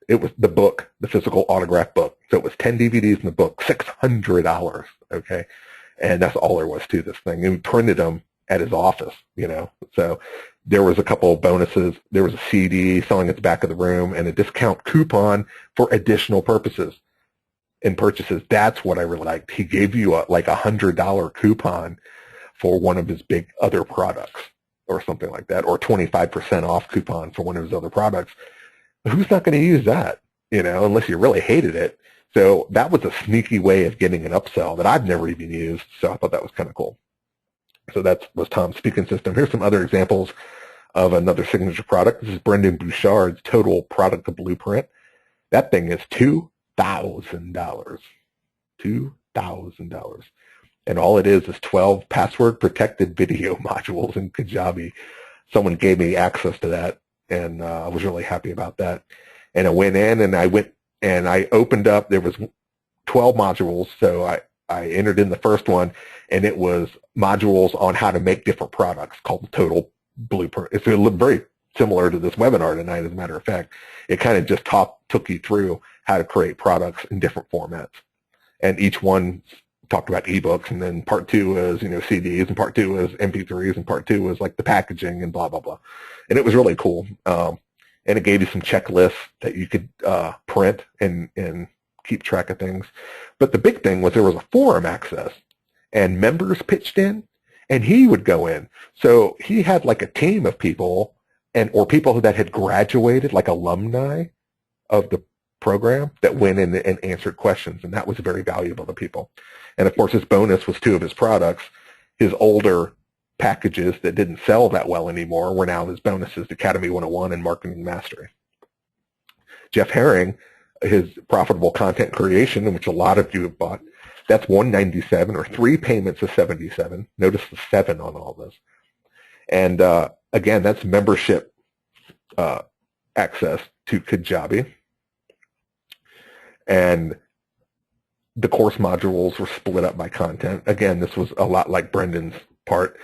it was the book, the physical autograph book. So it was 10 DVDs in the book, $600, okay? And that's all there was to this thing. And we printed them at his office, So there was a couple of bonuses. There was a CD selling at the back of the room and a discount coupon for additional purposes and purchases. That's what I really liked. He gave you like $100 coupon for one of his big other products or something like that, or 25% off coupon for one of his other products. Who's not going to use that, unless you really hated it? So that was a sneaky way of getting an upsell that I've never even used, so I thought that was kind of cool. So that was Tom's speaking system. Here's some other examples of another signature product. This is Brendan Bouchard's Total Product Blueprint. That thing is $2,000. $2,000. And all it is 12 password-protected video modules in Kajabi. Someone gave me access to that, and I was really happy about that. And I went in, and I opened up. There was 12 modules, so I entered in the first one, and it was modules on how to make different products called the Total Blueprint. It's very similar to this webinar tonight, as a matter of fact. It kind of just took you through how to create products in different formats. And each one talked about ebooks, and then part 2 was CDs, and part 2 was MP3s, and part 2 was like the packaging and blah blah blah. And it was really cool. And it gave you some checklists that you could print and keep track of things. But the big thing was there was a forum access, and members pitched in, and he would go in. So he had like a team of people or people that had graduated, like alumni of the program, that went in and answered questions, and that was very valuable to people. And of course, his bonus was 2 of his products. His older packages that didn't sell that well anymore were now his bonuses, Academy 101 and Marketing Mastery. Jeff Herring, his profitable content creation, which a lot of you have bought, that's $197, or 3 payments of $77. Notice the 7 on all this. And again, that's membership access to Kajabi. And the course modules were split up by content. Again, this was a lot like Brendan's part.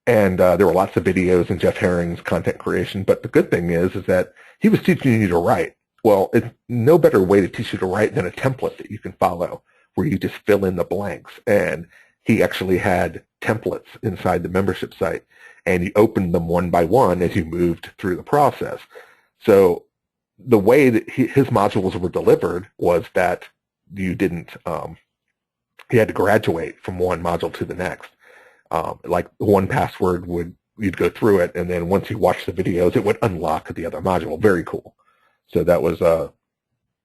And there were lots of videos in Jeff Herring's content creation. But the good thing is that he was teaching you to write. Well, it's no better way to teach you to write than a template that you can follow, where you just fill in the blanks. And he actually had templates inside the membership site, and you opened them one by one as you moved through the process. So the way that his modules were delivered was that you didn't, you had to graduate from one module to the next. Like 1Password you'd go through it, and then once you watch the videos, it would unlock the other module. Very cool. So that was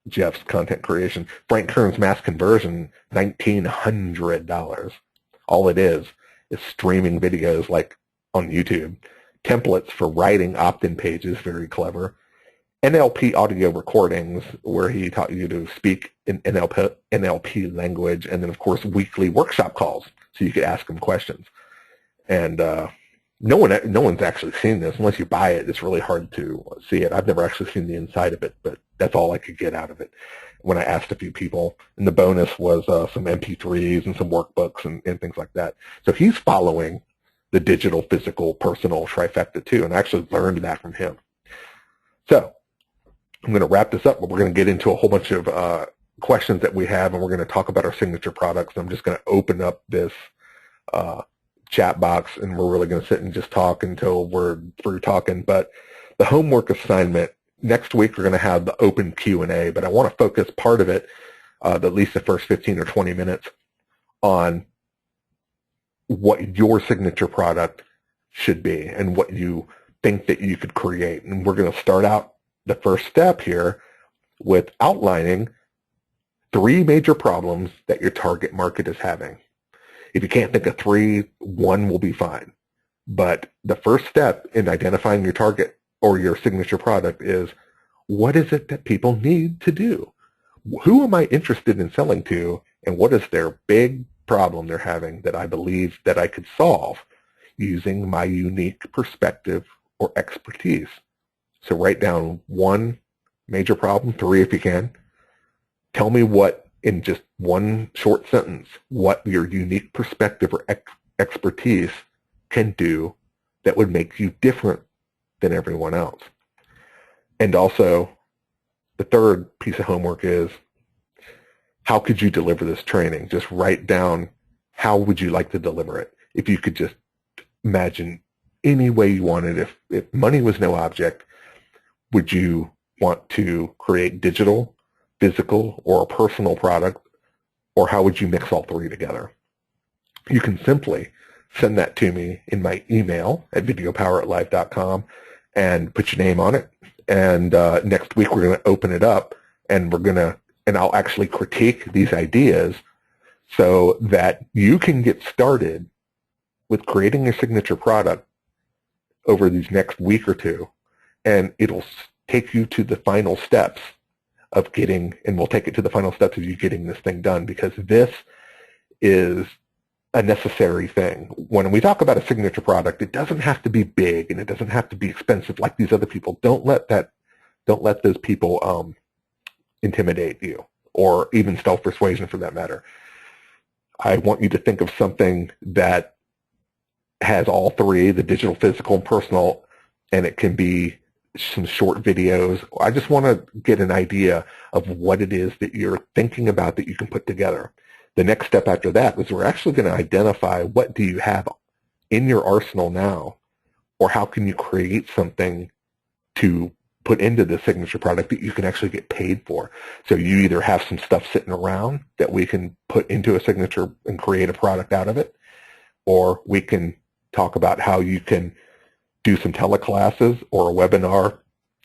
Jeff's content creation. Frank Kern's Mass Conversion, $1,900. All it is streaming videos like on YouTube. Templates for writing opt-in pages, very clever. NLP audio recordings, where he taught you to speak in NLP language, and then, of course, weekly workshop calls, so you could ask him questions. And no one's actually seen this. Unless you buy it, it's really hard to see it. I've never actually seen the inside of it, but that's all I could get out of it when I asked a few people. And the bonus was some MP3s and some workbooks and things like that. So he's following the digital, physical, personal trifecta too, and I actually learned that from him. So I'm going to wrap this up, but we're going to get into a whole bunch of questions that we have, and we're going to talk about our signature products. I'm just going to open up this chat box, and we're really going to sit and just talk until we're through talking. But the homework assignment, next week we're going to have the open Q&A, but I want to focus part of it, at least the first 15 or 20 minutes, on what your signature product should be and what you think that you could create. And we're going to start out the first step here with outlining 3 major problems that your target market is having. If you can't think of 3, 1 will be fine. But the first step in identifying your target or your signature product is, what is it that people need to do? Who am I interested in selling to, and what is their big problem they're having that I believe that I could solve using my unique perspective or expertise. So write down 1 major problem, 3 if you can. Tell me what, in just 1 short sentence, what your unique perspective or expertise can do that would make you different than everyone else. And also, the third piece of homework is, how could you deliver this training? Just write down, how would you like to deliver it? If you could just imagine any way you wanted, if money was no object, would you want to create digital, physical, or a personal product, or how would you mix all 3 together? You can simply send that to me in my email at videopower@live.com and put your name on it. And next week we're going to open it up, and I'll actually critique these ideas so that you can get started with creating your signature product over these next week or 2, and it'll take you to the final steps of getting, and we'll take it to the final steps of you getting this thing done, because this is a necessary thing. When we talk about a signature product, it doesn't have to be big and it doesn't have to be expensive like these other people. Don't let those people intimidate you, or even self-persuasion for that matter. I want you to think of something that has all 3, the digital, physical, and personal, and it can be some short videos. I just want to get an idea of what it is that you're thinking about that you can put together. The next step after that is we're actually going to identify what do you have in your arsenal now, or how can you create something to put into the signature product that you can actually get paid for. So you either have some stuff sitting around that we can put into a signature and create a product out of it, or we can talk about how you can do some teleclasses or a webinar,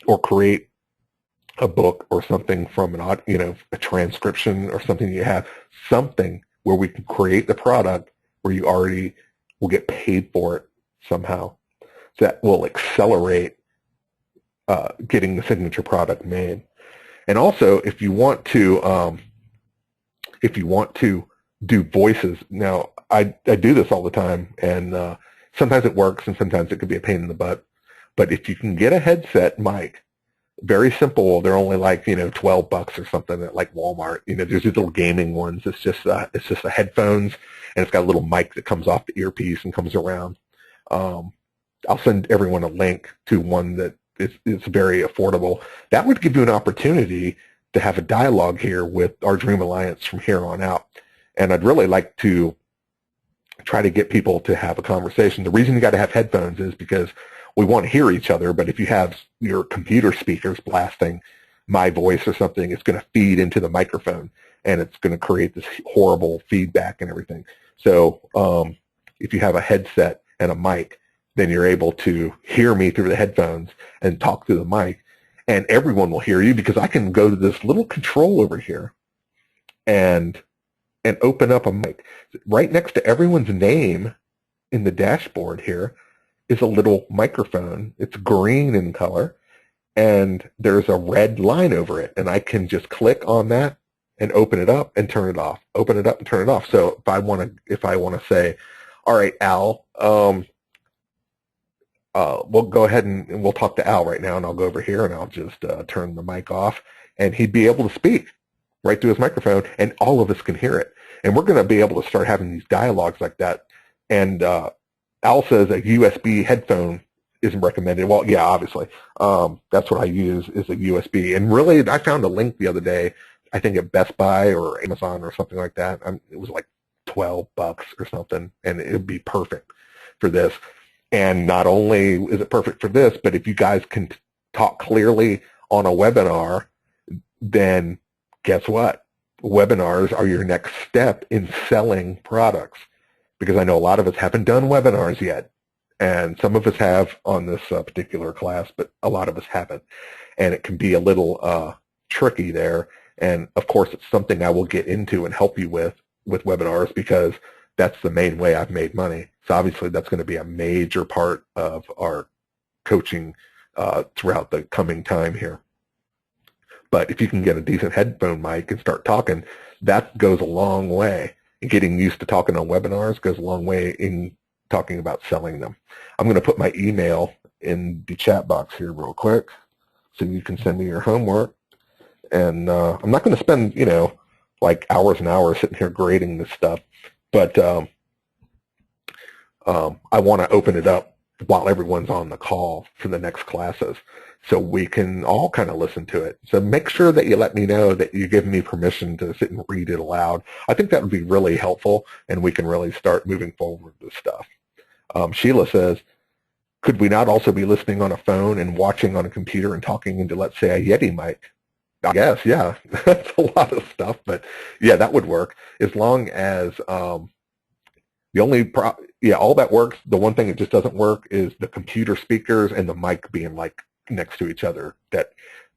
or create a book or something from a transcription or something. You have something where we can create the product where you already will get paid for it somehow. So that will accelerate getting the signature product made. And also, if you want to do voices, now I do this all the time, and sometimes it works and sometimes it could be a pain in the butt. But if you can get a headset mic, very simple, they're only like $12 or something at like Walmart. There's these little gaming ones. It's just the headphones, and it's got a little mic that comes off the earpiece and comes around. I'll send everyone a link to one that is very affordable. That would give you an opportunity to have a dialogue here with our Dream Alliance from here on out. And I'd really like to try to get people to have a conversation. The reason you got to have headphones is because we want to hear each other, but if you have your computer speakers blasting my voice or something, it's going to feed into the microphone, and it's going to create this horrible feedback and everything. So if you have a headset and a mic, then you're able to hear me through the headphones and talk through the mic, and everyone will hear you, because I can go to this little control over here and open up a mic. Right next to everyone's name in the dashboard here is a little microphone. It's green in color, and there's a red line over it, and I can just click on that and open it up and turn it off, open it up and turn it off. So if I want to say, all right, Al, we'll go ahead and we'll talk to Al right now, and I'll go over here and I'll just turn the mic off, and he'd be able to speak right through his microphone, and all of us can hear it. And we're going to be able to start having these dialogues like that. And Al says a USB headphone isn't recommended. Well, yeah, obviously. That's what I use, is a USB. And really, I found a link the other day, I think at Best Buy or Amazon or something like that. It was like $12 or something, and it would be perfect for this. And not only is it perfect for this, but if you guys can talk clearly on a webinar, then guess what? Webinars are your next step in selling products, because I know a lot of us haven't done webinars yet, and some of us have on this particular class, but a lot of us haven't, and it can be a little tricky there. And of course, it's something I will get into and help you with webinars, because that's the main way I've made money. So obviously that's going to be a major part of our coaching throughout the coming time here. But if you can get a decent headphone mic and start talking, that goes a long way. And getting used to talking on webinars goes a long way in talking about selling them. I'm going to put my email in the chat box here real quick so you can send me your homework. And I'm not going to spend, like hours and hours sitting here grading this stuff, but I want to open it up while everyone's on the call for the next classes so we can all kind of listen to it. So make sure that you let me know that you give me permission to sit and read it aloud. I think that would be really helpful, and we can really start moving forward with stuff. Sheila says, could we not also be listening on a phone and watching on a computer and talking into, let's say, a Yeti mic? I guess, yeah. That's a lot of stuff, but yeah, that would work as long as all that works. The one thing that just doesn't work is the computer speakers and the mic being like next to each other.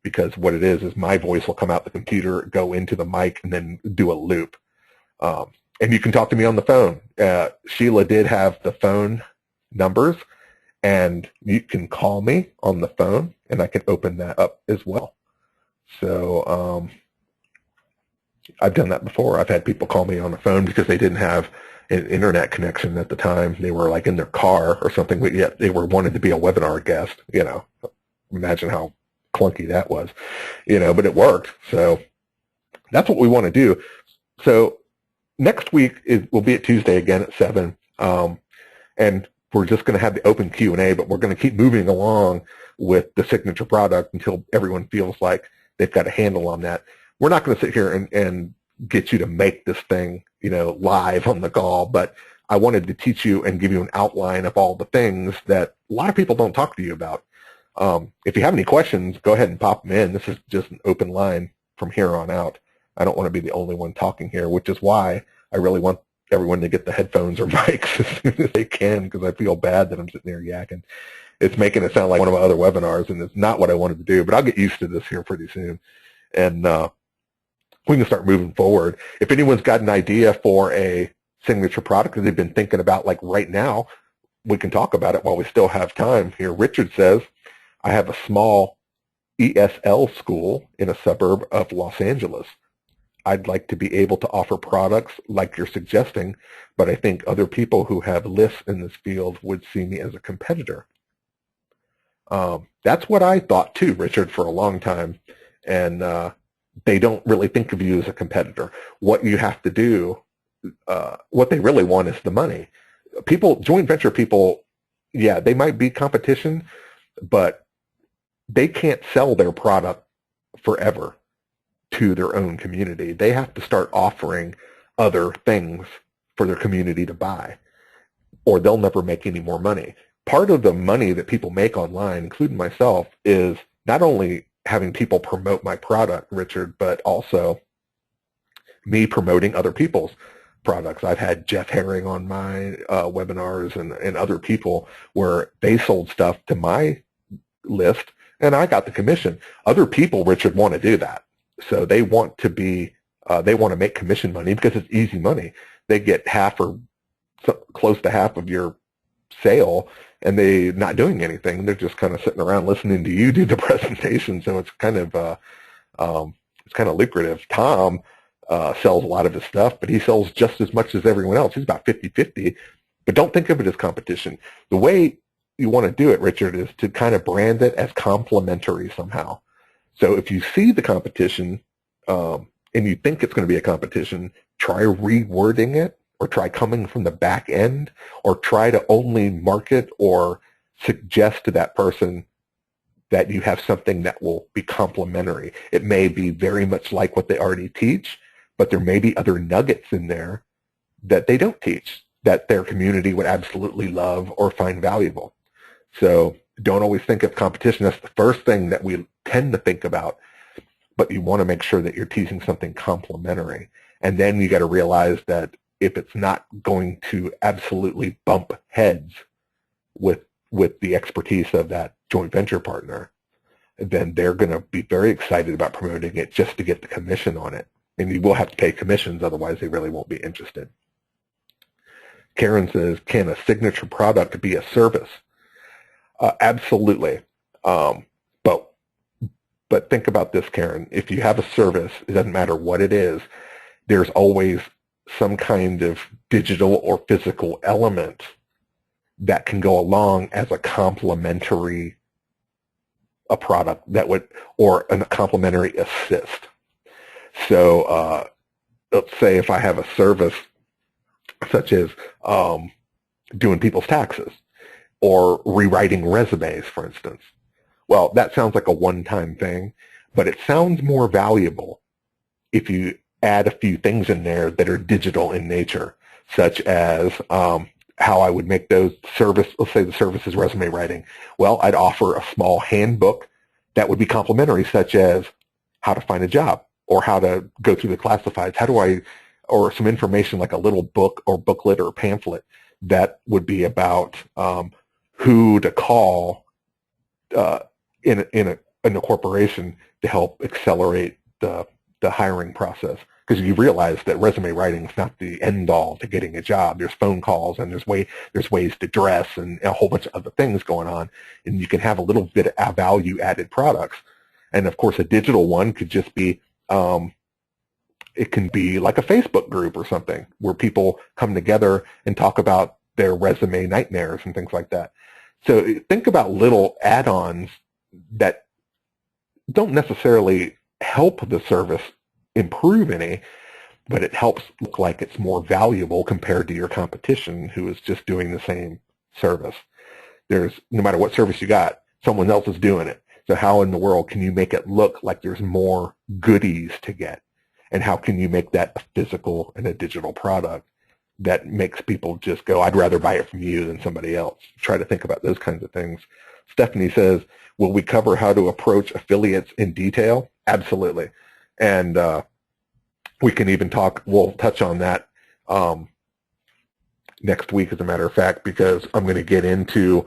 Because what it is my voice will come out the computer, go into the mic, and then do a loop. And you can talk to me on the phone. Sheila did have the phone numbers, and you can call me on the phone, and I can open that up as well. So I've done that before. I've had people call me on the phone because they didn't have an internet connection at the time. They were like in their car or something, but yet they were wanted to be a webinar guest. Imagine how clunky that was, but it worked. So that's what we want to do. So next week we'll be at Tuesday again at 7, and we're just going to have the open Q&A, but we're going to keep moving along with the signature product until everyone feels like they've got a handle on that. We're not going to sit here and get you to make this thing, live on the call, but I wanted to teach you and give you an outline of all the things that a lot of people don't talk to you about. If you have any questions, go ahead and pop them in. This is just an open line from here on out. I don't want to be the only one talking here, which is why I really want everyone to get the headphones or mics as soon as they can, because I feel bad that I'm sitting there yakking. It's making it sound like one of my other webinars, and it's not what I wanted to do, but I'll get used to this here pretty soon. And we can start moving forward. If anyone's got an idea for a signature product that they've been thinking about, like right now, we can talk about it while we still have time here. Richard says, I have a small ESL school in a suburb of Los Angeles. I'd like to be able to offer products like you're suggesting, but I think other people who have lists in this field would see me as a competitor. That's what I thought too, Richard, for a long time. And they don't really think of you as a competitor. What you have to do, what they really want is the money. Joint venture people, yeah, they might be competition, but they can't sell their product forever to their own community. They have to start offering other things for their community to buy, or they'll never make any more money. Part of the money that people make online, including myself, is not only having people promote my product, Richard, but also me promoting other people's products. I've had Jeff Herring on my webinars and other people where they sold stuff to my list, and I got the commission. Other people, Richard, want to do that. So they want to make commission money because it's easy money. They get half or close to half of your sale, and they're not doing anything. They're just kind of sitting around listening to you do the presentation. So it's kind of lucrative. Tom sells a lot of his stuff, but he sells just as much as everyone else. He's about 50-50, but don't think of it as competition. The way you want to do it, Richard, is to kind of brand it as complementary somehow. So if you see the competition and you think it's going to be a competition, try rewording it, or try coming from the back end, or try to only market or suggest to that person that you have something that will be complementary. It may be very much like what they already teach, but there may be other nuggets in there that they don't teach that their community would absolutely love or find valuable. So don't always think of competition. That's the first thing that we tend to think about, but you want to make sure that you're teaching something complementary. And then you got to realize that if it's not going to absolutely bump heads with the expertise of that joint venture partner, then they're going to be very excited about promoting it just to get the commission on it. And you will have to pay commissions, otherwise they really won't be interested. Karen says, can a signature product be a service? Absolutely. But think about this, Karen. If you have a service, it doesn't matter what it is, there's always some kind of digital or physical element that can go along as a complementary a product that would, or a complementary assist. So let's say if I have a service such as doing people's taxes or rewriting resumes, for instance. Well, that sounds like a one-time thing, but it sounds more valuable if you add a few things in there that are digital in nature, such as how I would make those service, let's say the service is resume writing. Well, I'd offer a small handbook that would be complimentary, such as how to find a job or how to go through the classifieds. How do I, or some information like a little book or booklet or pamphlet that would be about who to call in a corporation to help accelerate the hiring process. Because you realize that resume writing is not the end all to getting a job. There's phone calls and there's ways to dress and a whole bunch of other things going on, and you can have a little bit of value added products. And of course, a digital one could just be it can be like a Facebook group or something where people come together and talk about their resume nightmares and things like that. So think about little add-ons that don't necessarily help the service improve any, but it helps look like it's more valuable compared to your competition who is just doing the same service. There's, no matter what service you got, someone else is doing it. So how in the world can you make it look like there's more goodies to get? And how can you make that a physical and a digital product that makes people just go, I'd rather buy it from you than somebody else? Try to think about those kinds of things. Stephanie says, will we cover how to approach affiliates in detail? Absolutely. And we can even we'll touch on that next week, as a matter of fact, because I'm going to get into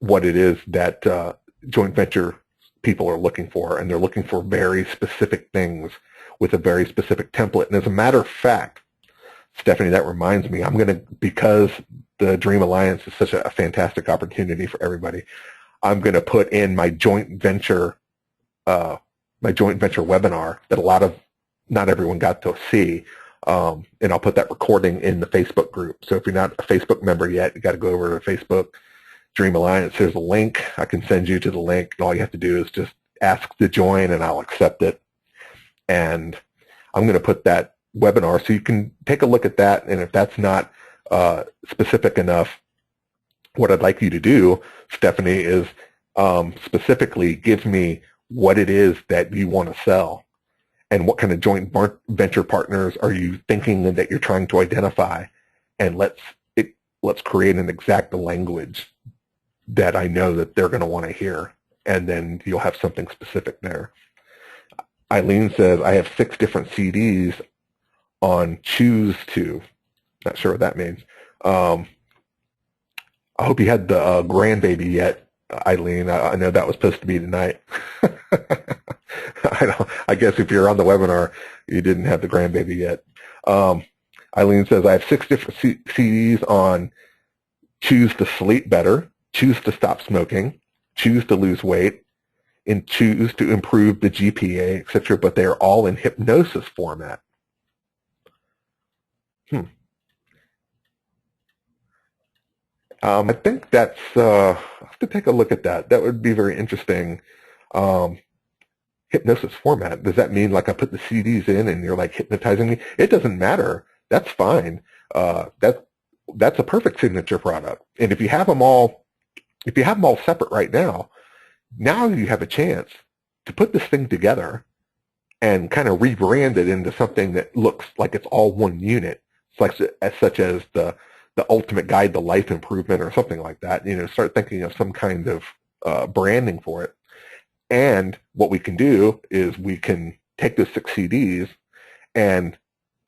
what it is that joint venture people are looking for, and they're looking for very specific things with a very specific template. And as a matter of fact, Stephanie, that reminds me, because the Dream Alliance is such a fantastic opportunity for everybody, I'm going to put in my joint venture webinar that not everyone got to see, and I'll put that recording in the Facebook group. So if you're not a Facebook member yet, you got to go over to Facebook Dream Alliance. There's a link. I can send you to the link. All you have to do is just ask to join, and I'll accept it. And I'm going to put that webinar so you can take a look at that. And if that's not specific enough, what I'd like you to do, Stephanie, is specifically give me what it is that you want to sell and what kind of joint venture partners are you thinking that you're trying to identify, and let's create an exact language that I know that they're going to want to hear, and then you'll have something specific there. Eileen says, I have 6 different CDs on Choose To. Not sure what that means. I hope you had the grandbaby yet, Eileen. I know that was supposed to be tonight. I guess if you're on the webinar, you didn't have the grandbaby yet. Eileen says, I have 6 different CDs on Choose to Sleep Better, Choose to Stop Smoking, Choose to Lose Weight, and Choose to Improve the GPA, etc., but they're all in hypnosis format. I think that's, I'll have to take a look at that. That would be very interesting. Hypnosis format, does that mean like I put the CDs in and you're like hypnotizing me? It doesn't matter. That's fine. That's a perfect signature product. And if you have them all separate right now you have a chance to put this thing together and kind of rebrand it into something that looks like it's all one unit, such as the ultimate guide to life improvement or something like that. Start thinking of some kind of branding for it. And what we can do is we can take those 6 CDs, and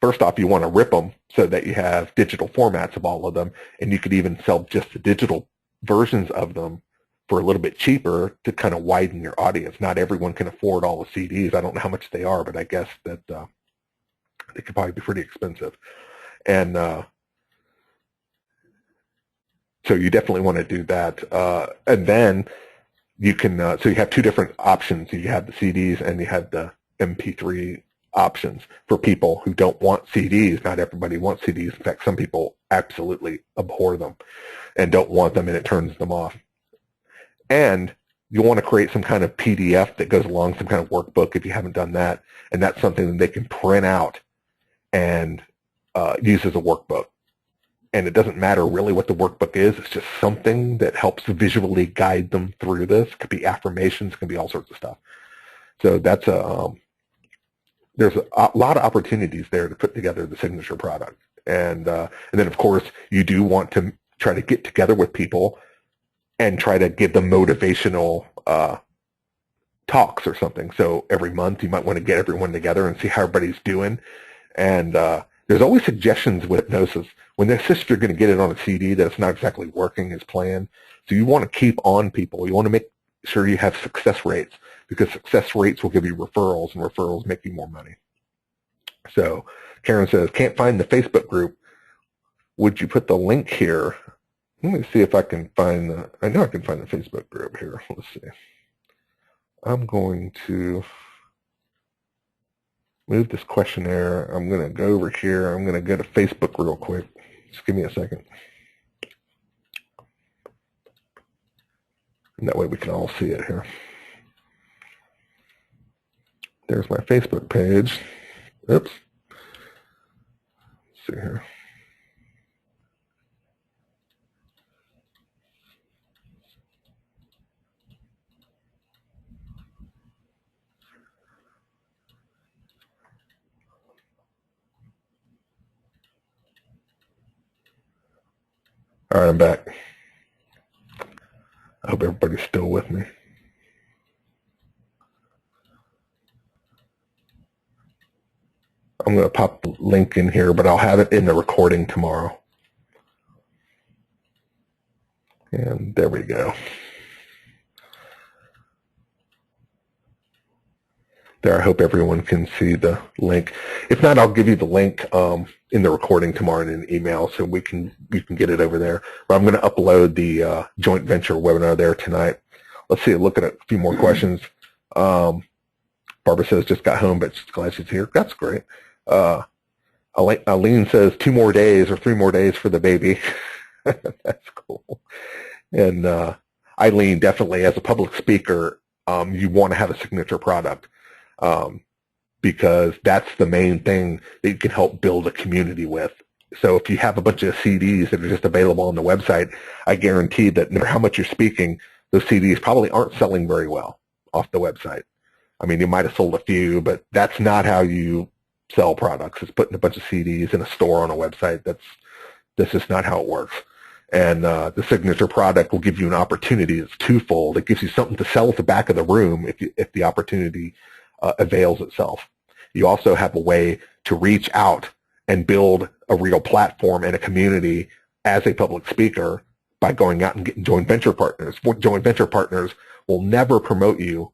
first off, you want to rip them so that you have digital formats of all of them, and you could even sell just the digital versions of them for a little bit cheaper to kind of widen your audience. Not everyone can afford all the CDs. I don't know how much they are, but I guess that they could probably be pretty expensive. And so you definitely want to do that. And then you can, so you have 2 different options. You have the CDs and you have the MP3 options for people who don't want CDs. Not everybody wants CDs. In fact, some people absolutely abhor them and don't want them, and it turns them off. And you want to create some kind of PDF that goes along, some kind of workbook if you haven't done that, and that's something that they can print out and use as a workbook. And it doesn't matter really what the workbook is. It's just something that helps visually guide them through this. It could be affirmations, it can be all sorts of stuff. So that's there's a lot of opportunities there to put together the signature product. And then, of course, you do want to try to get together with people and try to give them motivational talks or something. So every month you might want to get everyone together and see how everybody's doing. And there's always suggestions with hypnosis. When they insist you're going to get it on a CD, that it's not exactly working as planned. So you want to keep on people. You want to make sure you have success rates, because success rates will give you referrals, and referrals make you more money. So Karen says, can't find the Facebook group. Would you put the link here? Let me see if I can find the, I know I can find the Facebook group here. Let's see. I'm going to move this questionnaire. I'm going to go over here. I'm going to go to Facebook real quick. Just give me a second. And that way we can all see it here. There's my Facebook page. Oops. Let's see here. All right, I'm back. I hope everybody's still with me. I'm going to pop the link in here, but I'll have it in the recording tomorrow. And there we go. There, I hope everyone can see the link. If not, I'll give you the link in the recording tomorrow in an email, so you can get it over there. But I'm going to upload the joint venture webinar there tonight. Let's see. Look at a few more questions. Barbara says just got home, but she's glad she's here. That's great. Aline says 2 more days or 3 more days for the baby. That's cool. And Eileen, definitely as a public speaker, you want to have a signature product. Because that's the main thing that you can help build a community with. So if you have a bunch of CDs that are just available on the website, I guarantee that no matter how much you're speaking, those CDs probably aren't selling very well off the website. I mean, you might have sold a few, but that's not how you sell products. It's putting a bunch of CDs in a store on a website. That's just not how it works. And the signature product will give you an opportunity that's twofold. It gives you something to sell at the back of the room if the opportunity avails itself. You also have a way to reach out and build a real platform and a community as a public speaker by going out and getting joint venture partners. Joint venture partners will never promote you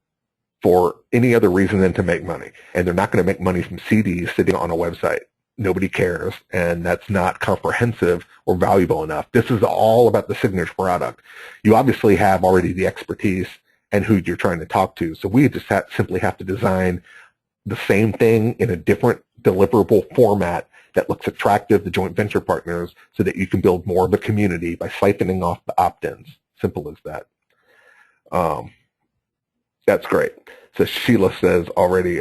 for any other reason than to make money. And they're not going to make money from CDs sitting on a website. Nobody cares, and that's not comprehensive or valuable enough. This is all about the signature product. You obviously have already the expertise and who you're trying to talk to. So we just simply have to design the same thing in a different deliverable format that looks attractive to joint venture partners so that you can build more of a community by siphoning off the opt-ins. Simple as that. That's great. So Sheila says already,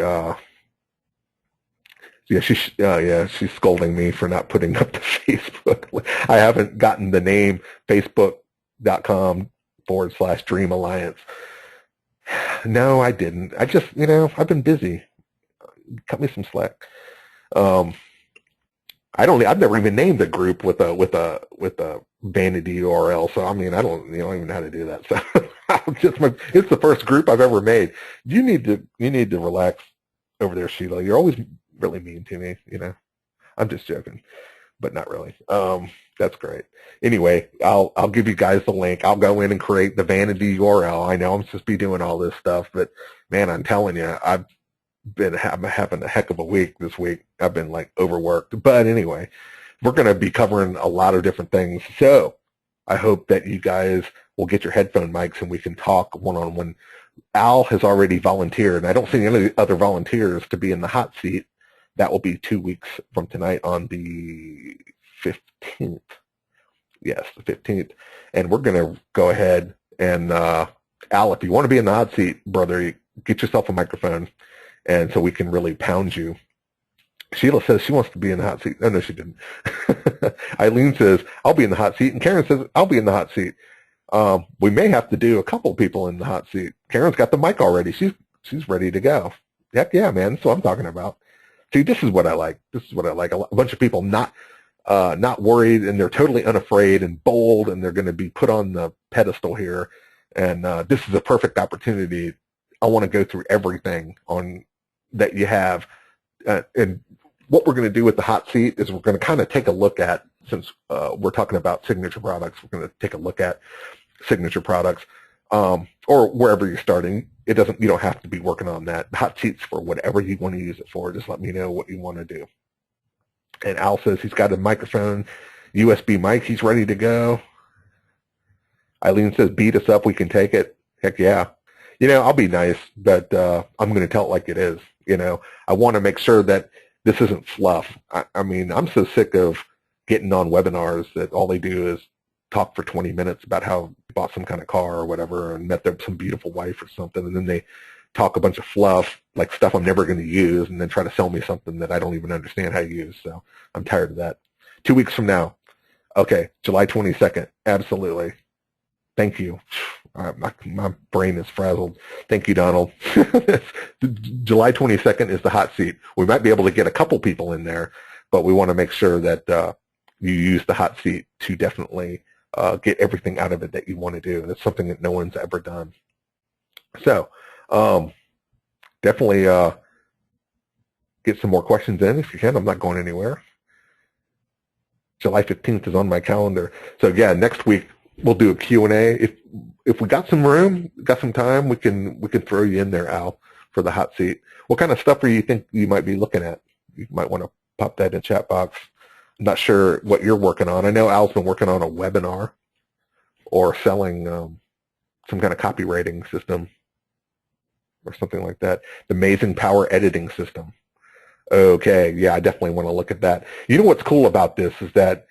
she's scolding me for not putting up the Facebook. I haven't gotten the name facebook.com/Dream Alliance. No, I didn't. I just, I've been busy. Cut me some slack. I've never even named a group with a vanity URL. So I mean, I don't even know how to do that. So it's the first group I've ever made. You need to relax over there, Sheila. You're always really mean to me. I'm just joking, but not really. That's great. Anyway, I'll give you guys the link. I'll go in and create the vanity URL. I know I'm supposed to be doing all this stuff, but man, I'm telling you, I've been having a heck of a week this week. I've been like overworked. But anyway, we're going to be covering a lot of different things. So I hope that you guys will get your headphone mics and we can talk one-on-one. Al has already volunteered, and I don't see any other volunteers to be in the hot seat. That will be 2 weeks from tonight on the 15th. Yes, the 15th. And we're going to go ahead and, Al, if you want to be in the hot seat, brother, get yourself a microphone, and so we can really pound you. Sheila says she wants to be in the hot seat. Oh, no, she didn't. Eileen says, I'll be in the hot seat. And Karen says, I'll be in the hot seat. We may have to do a couple people in the hot seat. Karen's got the mic already. She's ready to go. Heck yeah, man. That's what I'm talking about. See, this is what I like. This is what I like. A bunch of people not worried, and they're totally unafraid and bold, and they're going to be put on the pedestal here. And this is a perfect opportunity. I want to go through everything on that you have. And what we're going to do with the hot seat is we're going to kind of take a look at, since we're talking about signature products, we're going to take a look at signature products, or wherever you're starting. You don't have to be working on that. Hot seats for whatever you want to use it for. Just let me know what you want to do. And Al says he's got a microphone, USB mic. He's ready to go. Eileen says, beat us up. We can take it. Heck yeah. I'll be nice, but I'm going to tell it like it is. I want to make sure that this isn't fluff. I mean, I'm so sick of getting on webinars that all they do is talk for 20 minutes about how they bought some kind of car or whatever and met some beautiful wife or something, and then they talk a bunch of fluff, like stuff I'm never going to use, and then try to sell me something that I don't even understand how to use. So I'm tired of that. 2 weeks from now. Okay, July 22nd. Absolutely. Thank you. My brain is frazzled. Thank you, Donald. July 22nd is the hot seat. We might be able to get a couple people in there, but we want to make sure that you use the hot seat to definitely get everything out of it that you want to do. That's something that no one's ever done. So definitely get some more questions in if you can. I'm not going anywhere. July 15th is on my calendar. So yeah, next week we'll do a Q&A. If we got some room, got some time, we can throw you in there, Al, for the hot seat. What kind of stuff do you think you might be looking at? You might want to pop that in the chat box. I'm not sure what you're working on. I know Al's been working on a webinar or selling some kind of copywriting system or something like that. The Amazing Power Editing System. Okay, yeah, I definitely want to look at that. You know what's cool about this is that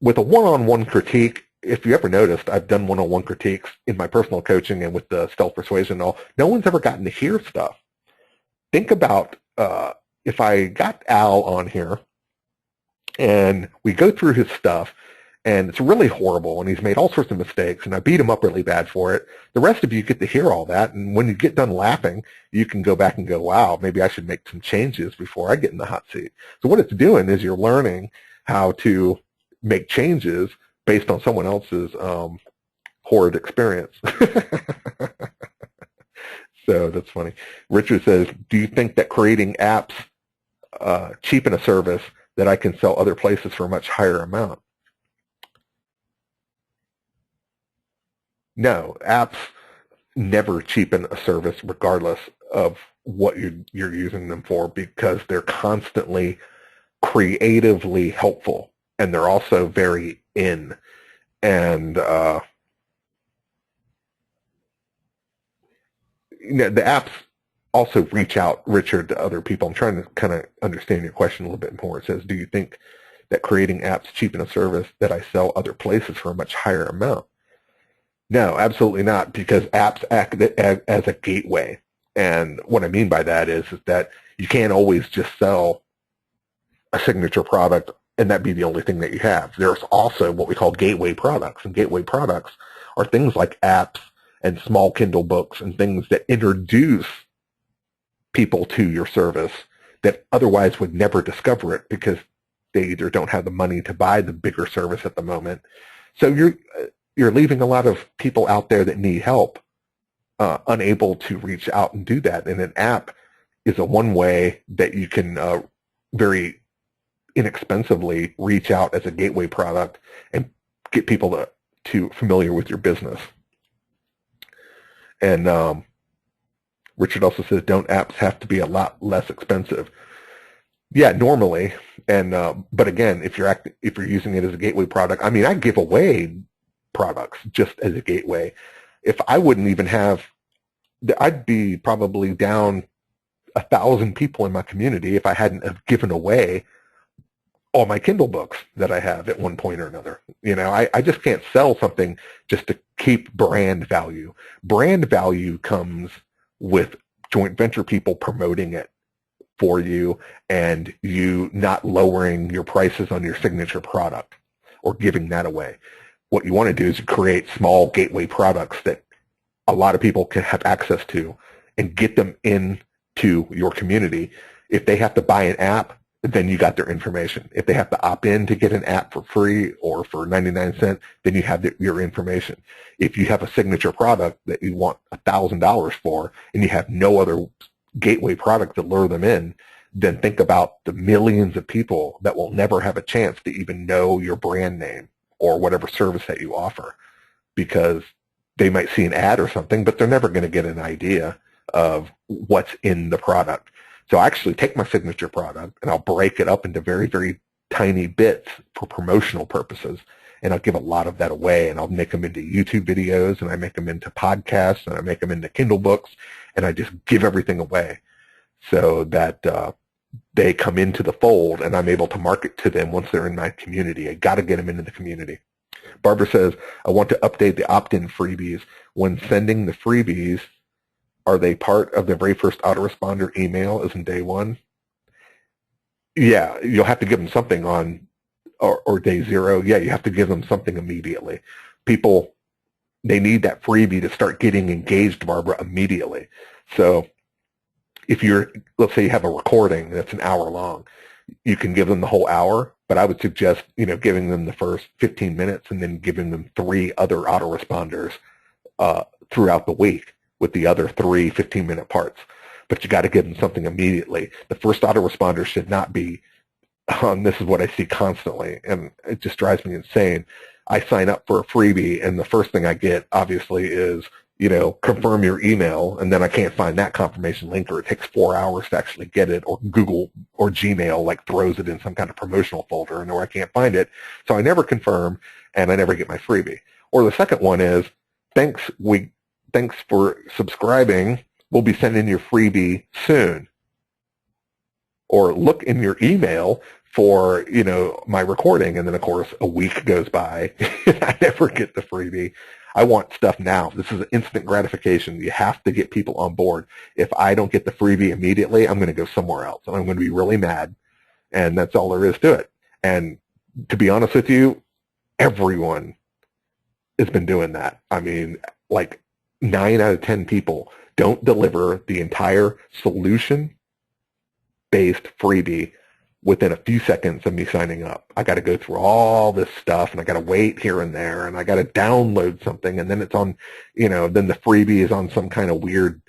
with a one-on-one critique, if you ever noticed, I've done one-on-one critiques in my personal coaching and with the Stealth Persuasion and all. No one's ever gotten to hear stuff. Think about if I got Al on here and we go through his stuff and it's really horrible and he's made all sorts of mistakes and I beat him up really bad for it. The rest of you get to hear all that, and when you get done laughing, you can go back and go, wow, maybe I should make some changes before I get in the hot seat. So what it's doing is you're learning how to make changes based on someone else's horrid experience. So that's funny. Richard says, do you think that creating apps cheapen a service that I can sell other places for a much higher amount? No, apps never cheapen a service regardless of what you're using them for, because they're constantly creatively helpful, and they're also very in. And the apps also reach out, Richard, to other people. I'm trying to kind of understand your question a little bit more. It says, do you think that creating apps cheapen a service that I sell other places for a much higher amount? No, absolutely not, because apps act as a gateway. And what I mean by that is that you can't always just sell a signature product and that be the only thing that you have. There's also what we call gateway products, and gateway products are things like apps and small Kindle books and things that introduce people to your service that otherwise would never discover it because they either don't have the money to buy the bigger service at the moment. So you're leaving a lot of people out there that need help unable to reach out and do that. And an app is a one way that you can very inexpensively reach out as a gateway product and get people to familiar with your business. And Richard also says, don't apps have to be a lot less expensive? Yeah, normally. And but again, if you're using it as a gateway product, I mean, I give away products just as a gateway. If I wouldn't even have, I'd be probably down 1,000 people in my community if I hadn't have given away all my Kindle books that I have at one point or another. You know, I just can't sell something just to keep brand value. Brand value comes with joint venture people promoting it for you and you not lowering your prices on your signature product or giving that away. What you want to do is create small gateway products that a lot of people can have access to and get them into your community. If they have to buy an app, then you got their information. If they have to opt in to get an app for free or for 99 cents, then you have your information. If you have a signature product that you want $1,000 for and you have no other gateway product to lure them in, then think about the millions of people that will never have a chance to even know your brand name or whatever service that you offer, because they might see an ad or something, but they're never going to get an idea of what's in the product. So I actually take my signature product and I'll break it up into very, very tiny bits for promotional purposes. And I'll give a lot of that away, and I'll make them into YouTube videos, and I make them into podcasts, and I make them into Kindle books, and I just give everything away so that they come into the fold, and I'm able to market to them once they're in my community. I got to get them into the community. Barbara says, I want to update the opt-in freebies. When sending the freebies, are they part of the very first autoresponder email as in day one? Yeah, you'll have to give them something on, or day zero. Yeah, you have to give them something immediately. People, they need that freebie to start getting engaged, Barbara, immediately. So if you're, let's say you have a recording that's an hour long, you can give them the whole hour, but I would suggest, giving them the first 15 minutes and then giving them 3 other autoresponders throughout the week with the other 3 15-minute parts. But you got to give them something immediately. The first autoresponder should not be, this is what I see constantly, and it just drives me insane. I sign up for a freebie, and the first thing I get, obviously, is, confirm your email, and then I can't find that confirmation link, or it takes 4 hours to actually get it, or Google or Gmail throws it in some kind of promotional folder, and or I can't find it. So I never confirm, and I never get my freebie. Or the second one is, thanks for subscribing. We'll be sending your freebie soon. Or look in your email for, my recording, and then, of course, a week goes by. I never get the freebie. I want stuff now. This is instant gratification. You have to get people on board. If I don't get the freebie immediately, I'm going to go somewhere else, and I'm going to be really mad, and that's all there is to it. And to be honest with you, everyone has been doing that. I mean, 9 out of 10 people don't deliver the entire solution-based freebie within a few seconds of me signing up. I got to go through all this stuff, and I got to wait here and there, and I got to download something, and then it's on, then the freebie is on some kind of weird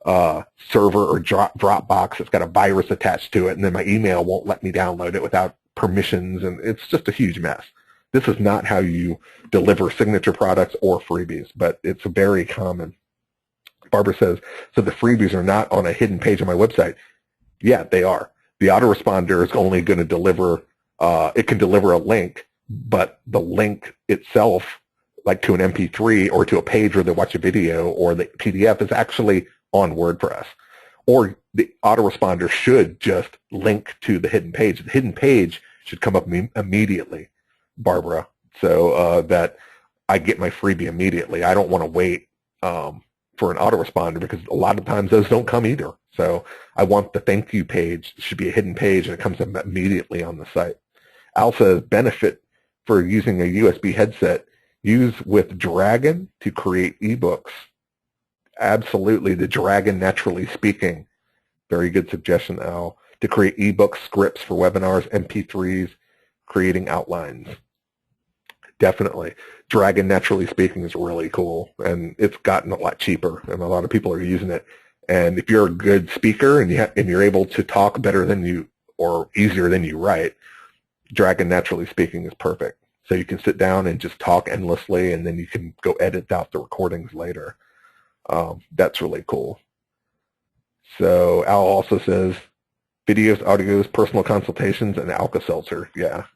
server or Dropbox that's got a virus attached to it, and then my email won't let me download it without permissions, and it's just a huge mess. This is not how you deliver signature products or freebies, but it's very common. Barbara says, so the freebies are not on a hidden page on my website. Yeah, they are. The autoresponder is only going to deliver, it can deliver a link, but the link itself, to an MP3 or to a page where they watch a video or the PDF, is actually on WordPress. Or the autoresponder should just link to the hidden page. The hidden page should come up immediately, Barbara, so that I get my freebie immediately. I don't want to wait for an autoresponder, because a lot of times those don't come either. So I want the thank you page. It should be a hidden page, and it comes up immediately on the site. Al says, benefit for using a USB headset. Use with Dragon to create ebooks. Absolutely, the Dragon Naturally Speaking. Very good suggestion, Al. To create ebooks, scripts for webinars, MP3s, creating outlines. Definitely. Dragon Naturally Speaking is really cool, and it's gotten a lot cheaper, and a lot of people are using it. And if you're a good speaker and you're able to talk better than you, or easier than you write, Dragon Naturally Speaking is perfect. So you can sit down and just talk endlessly, and then you can go edit out the recordings later. That's really cool. So Al also says, videos, audios, personal consultations, and Alka-Seltzer. Yeah,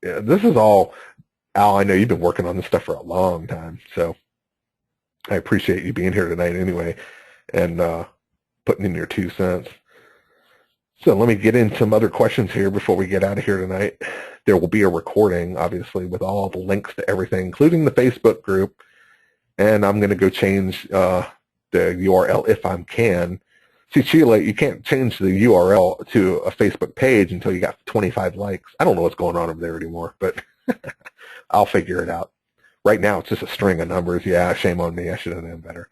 this is all, Al, I know you've been working on this stuff for a long time, so I appreciate you being here tonight anyway, and putting in your 2 cents. So let me get in some other questions here before we get out of here tonight. There will be a recording, obviously, with all the links to everything, including the Facebook group. And I'm going to go change the URL if I can. See, Sheila, you can't change the URL to a Facebook page until you got 25 likes. I don't know what's going on over there anymore, but I'll figure it out. Right now, it's just a string of numbers. Yeah, shame on me. I should have known better.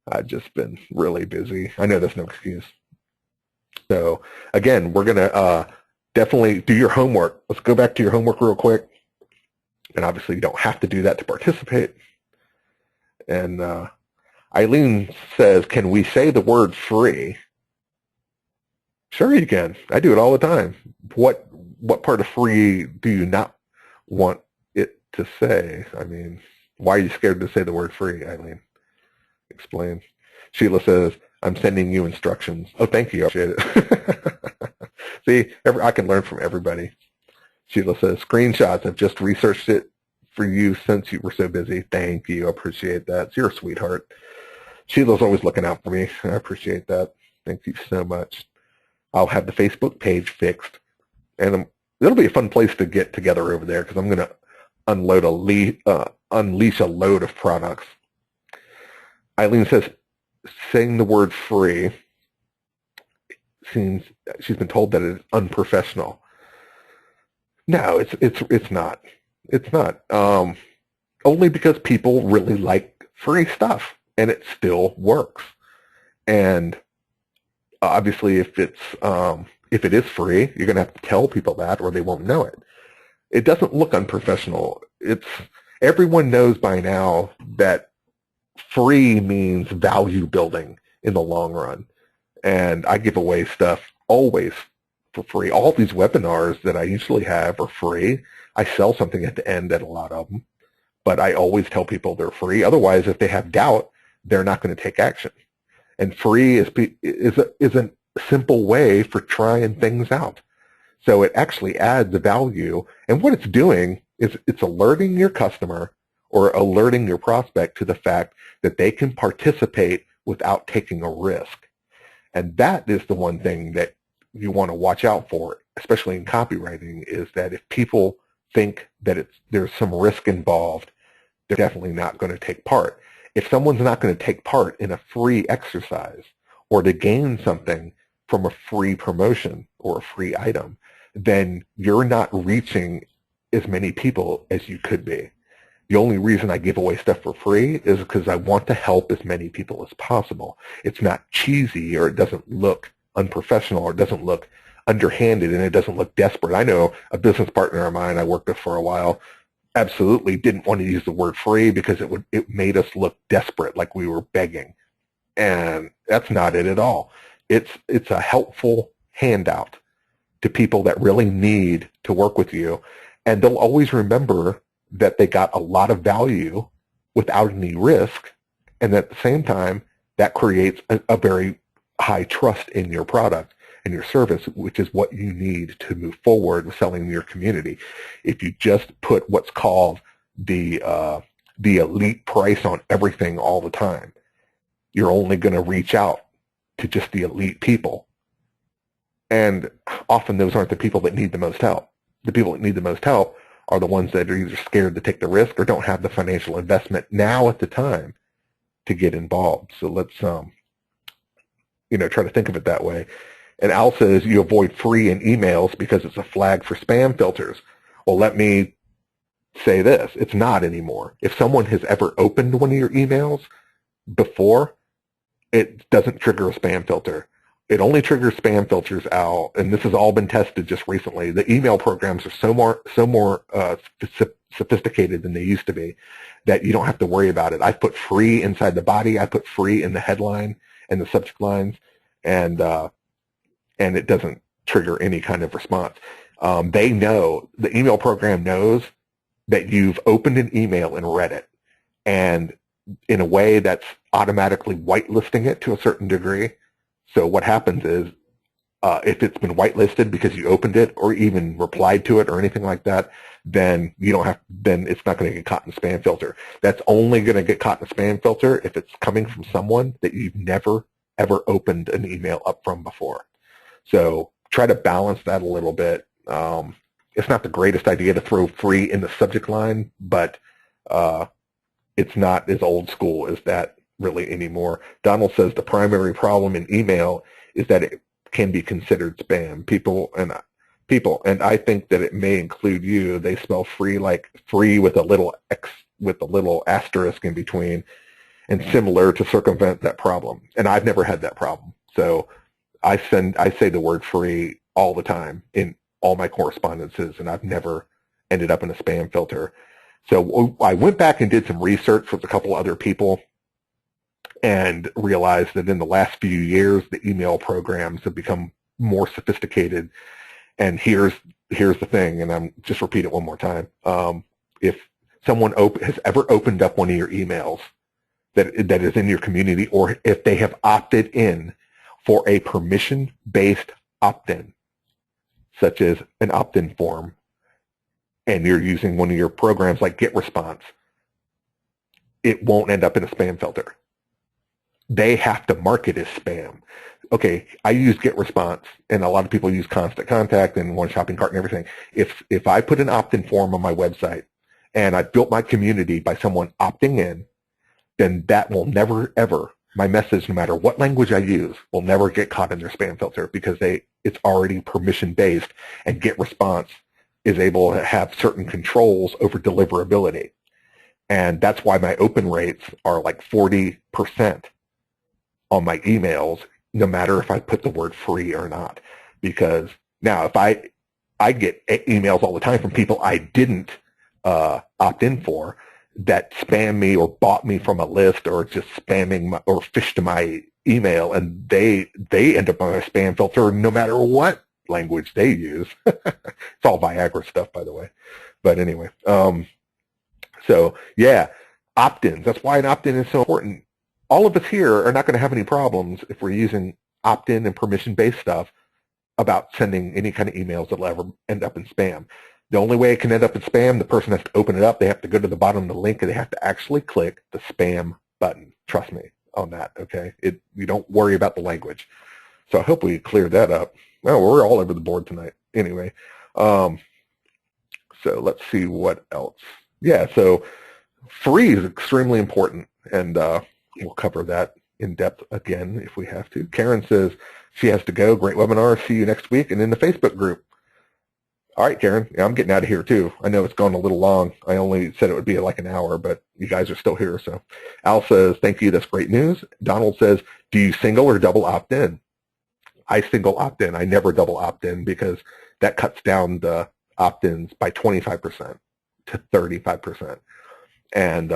I've just been really busy. I know there's no excuse. So, again, we're going to definitely do your homework. Let's go back to your homework real quick. And obviously, you don't have to do that to participate. And Eileen says, can we say the word free? Sure you can. I do it all the time. What part of free do you not want it to say? I mean, why are you scared to say the word free, Eileen? Explain. Sheila says, I'm sending you instructions. Oh, thank you. I appreciate it. See, I can learn from everybody. Sheila says, screenshots. I've just researched it for you since you were so busy. Thank you. I appreciate that. You're a sweetheart. Sheila's always looking out for me. I appreciate that. Thank you so much. I'll have the Facebook page fixed, and it'll be a fun place to get together over there because I'm going to unleash a load of products. Eileen says, saying the word free seems she's been told that it is unprofessional. No, it's not. It's not. Only because people really like free stuff, and it still works. And obviously, if it is free, you're going to have to tell people that, or they won't know it. It doesn't look unprofessional. Everyone knows by now that free means value building in the long run. And I give away stuff always for free. All these webinars that I usually have are free. I sell something at the end at a lot of them, but I always tell people they're free. Otherwise, if they have doubt, they're not going to take action. And free is a simple way for trying things out. So it actually adds a value. And what it's doing is it's alerting your customer or alerting your prospect to the fact that they can participate without taking a risk. And that is the one thing that you want to watch out for, especially in copywriting, is that if people think that there's some risk involved, they're definitely not going to take part. If someone's not going to take part in a free exercise or to gain something from a free promotion or a free item, then you're not reaching as many people as you could be. The only reason I give away stuff for free is because I want to help as many people as possible. It's not cheesy, or it doesn't look unprofessional, or it doesn't look underhanded, and it doesn't look desperate. I know a business partner of mine I worked with for a while absolutely didn't want to use the word free because it made us look desperate, like we were begging. And that's not it at all. It's a helpful handout to people that really need to work with you, and they'll always remember that they got a lot of value without any risk, and at the same time, that creates a very high trust in your product and your service, which is what you need to move forward with selling in your community. If you just put what's called the elite price on everything all the time, you're only going to reach out to just the elite people. And often those aren't the people that need the most help. The people that need the most help are the ones that are either scared to take the risk or don't have the financial investment now at the time to get involved. So let's try to think of it that way. And Al says you avoid free in emails because it's a flag for spam filters. Well, let me say this. It's not anymore. If someone has ever opened one of your emails before, it doesn't trigger a spam filter. It only triggers spam filters, Al, and this has all been tested just recently. The email programs are so more sophisticated than they used to be that you don't have to worry about it. I put free inside the body. I put free in the headline and the subject lines, and it doesn't trigger any kind of response. They know, the email program knows that you've opened an email and read it, and in a way that's automatically whitelisting it to a certain degree. So what happens is, if it's been whitelisted because you opened it or even replied to it or anything like that, then then it's not going to get caught in the spam filter. That's only going to get caught in the spam filter if it's coming from someone that you've never, ever opened an email up from before. So try to balance that a little bit. It's not the greatest idea to throw free in the subject line, but it's not as old school as that really anymore. Donald says the primary problem in email is that it can be considered spam. People, and I think that it may include you. They spell free like free with a little X, with a little asterisk in between, and similar to circumvent that problem. And I've never had that problem. So I say the word free all the time in all my correspondences, and I've never ended up in a spam filter. So I went back and did some research with a couple other people and realized that in the last few years, the email programs have become more sophisticated. And here's the thing, and I'm just repeat it one more time. If someone has ever opened up one of your emails that is in your community, or if they have opted in for a permission-based opt-in, such as an opt-in form, and you're using one of your programs like GetResponse, it won't end up in a spam filter. They have to mark it as spam. Okay, I use GetResponse, and a lot of people use Constant Contact and One Shopping Cart and everything. If I put an opt-in form on my website, and I built my community by someone opting in, then that will never, ever, my message, no matter what language I use, will never get caught in their spam filter, because it's already permission-based, and GetResponse is able to have certain controls over deliverability. And that's why my open rates are like 40% on my emails, no matter if I put the word free or not. Because now if I get emails all the time from people I didn't opt in for that spam me or bought me from a list, or just spamming or fished my email, and they end up on a spam filter no matter what language they use. It's all Viagra stuff, by the way. But anyway, so yeah, opt-ins. That's why an opt-in is so important. All of us here are not going to have any problems if we're using opt-in and permission-based stuff about sending any kind of emails that will ever end up in spam. The only way it can end up in spam, the person has to open it up. They have to go to the bottom of the link, and they have to actually click the spam button. Trust me on that, okay? You don't worry about the language. So I hope we cleared that up. Well, we're all over the board tonight. Anyway, so let's see what else. Yeah, so free is extremely important, and we'll cover that in depth again if we have to. Karen says she has to go. Great webinar. See you next week, and in the Facebook group. All right, Karen. Yeah, I'm getting out of here, too. I know it's gone a little long. I only said it would be like an hour, but you guys are still here. So Al says, thank you. That's great news. Donald says, do you single or double opt-in? I single opt-in. I never double opt-in, because that cuts down the opt-ins by 25% to 35%. And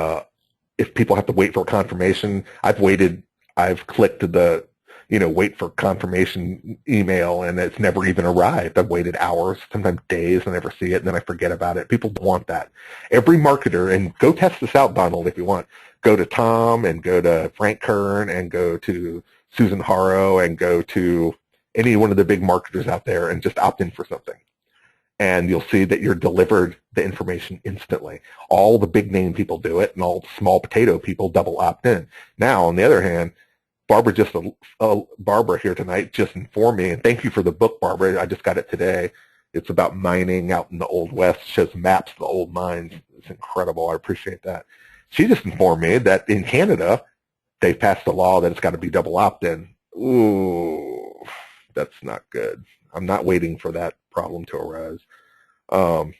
if people have to wait for confirmation, I've clicked the, wait for confirmation email, and it's never even arrived. I've waited hours, sometimes days, and never see it, and then I forget about it. People don't want that. Every marketer, and go test this out, Donald, if you want. Go to Tom, and go to Frank Kern, and go to Susan Haro, and go to any one of the big marketers out there, and just opt in for something. And you'll see that you're delivered the information instantly. All the big name people do it, and all the small potato people double opt in. Now, on the other hand, Barbara here tonight just informed me, and thank you for the book, Barbara. I just got it today. It's about mining out in the Old West. It shows maps of the old mines. It's incredible. I appreciate that. She just informed me that in Canada, they've passed a law that it's got to be double opt-in. Ooh, that's not good. I'm not waiting for that problem to arise. Donald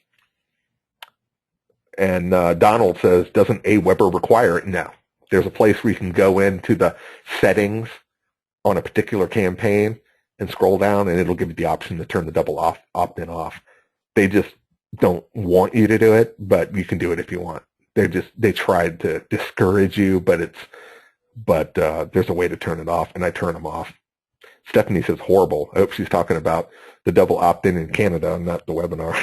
says, doesn't Aweber require it? No. There's a place where you can go into the settings on a particular campaign and scroll down, and it'll give you the option to turn the double opt-in off. They just don't want you to do it, but you can do it if you want. They tried to discourage you, but there's a way to turn it off, and I turn them off. Stephanie says horrible. I hope she's talking about the double opt-in in Canada, not the webinar.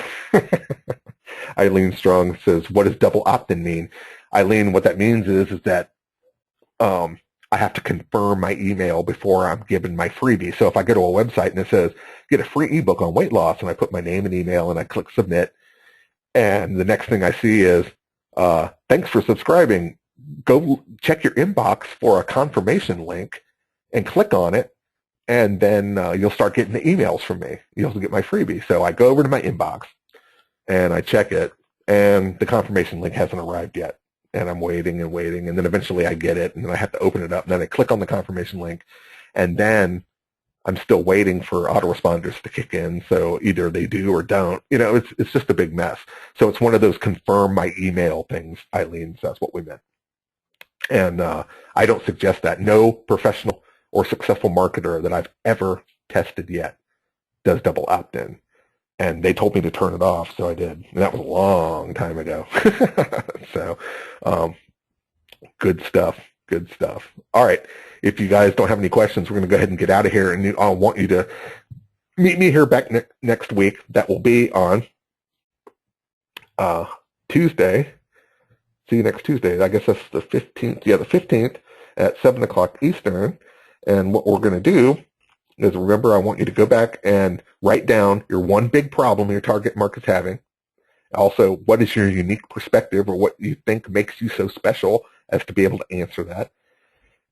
Eileen Strong says, what does double opt-in mean? Eileen, what that means is that I have to confirm my email before I'm given my freebie. So if I go to a website and it says, get a free ebook on weight loss, and I put my name and email and I click submit, and the next thing I see is, thanks for subscribing. Go check your inbox for a confirmation link and click on it, and then you'll start getting the emails from me. You'll get my freebie. So I go over to my inbox, and I check it, and the confirmation link hasn't arrived yet. And I'm waiting and waiting, and then eventually I get it, and then I have to open it up, and then I click on the confirmation link, and then I'm still waiting for autoresponders to kick in, so either they do or don't. It's just a big mess. So it's one of those confirm my email things, Eileen, so that's what we meant. And I don't suggest that. No professional or successful marketer that I've ever tested yet does double opt-in. And they told me to turn it off, so I did. And that was a long time ago. So good stuff. Good stuff. All right. If you guys don't have any questions, we're going to go ahead and get out of here. And I want you to meet me here back next week. That will be on Tuesday. See you next Tuesday. I guess that's the 15th. Yeah, the 15th at 7 o'clock Eastern. And what we're going to do is, remember, I want you to go back and write down your one big problem your target market's having. Also, what is your unique perspective, or what you think makes you so special as to be able to answer that?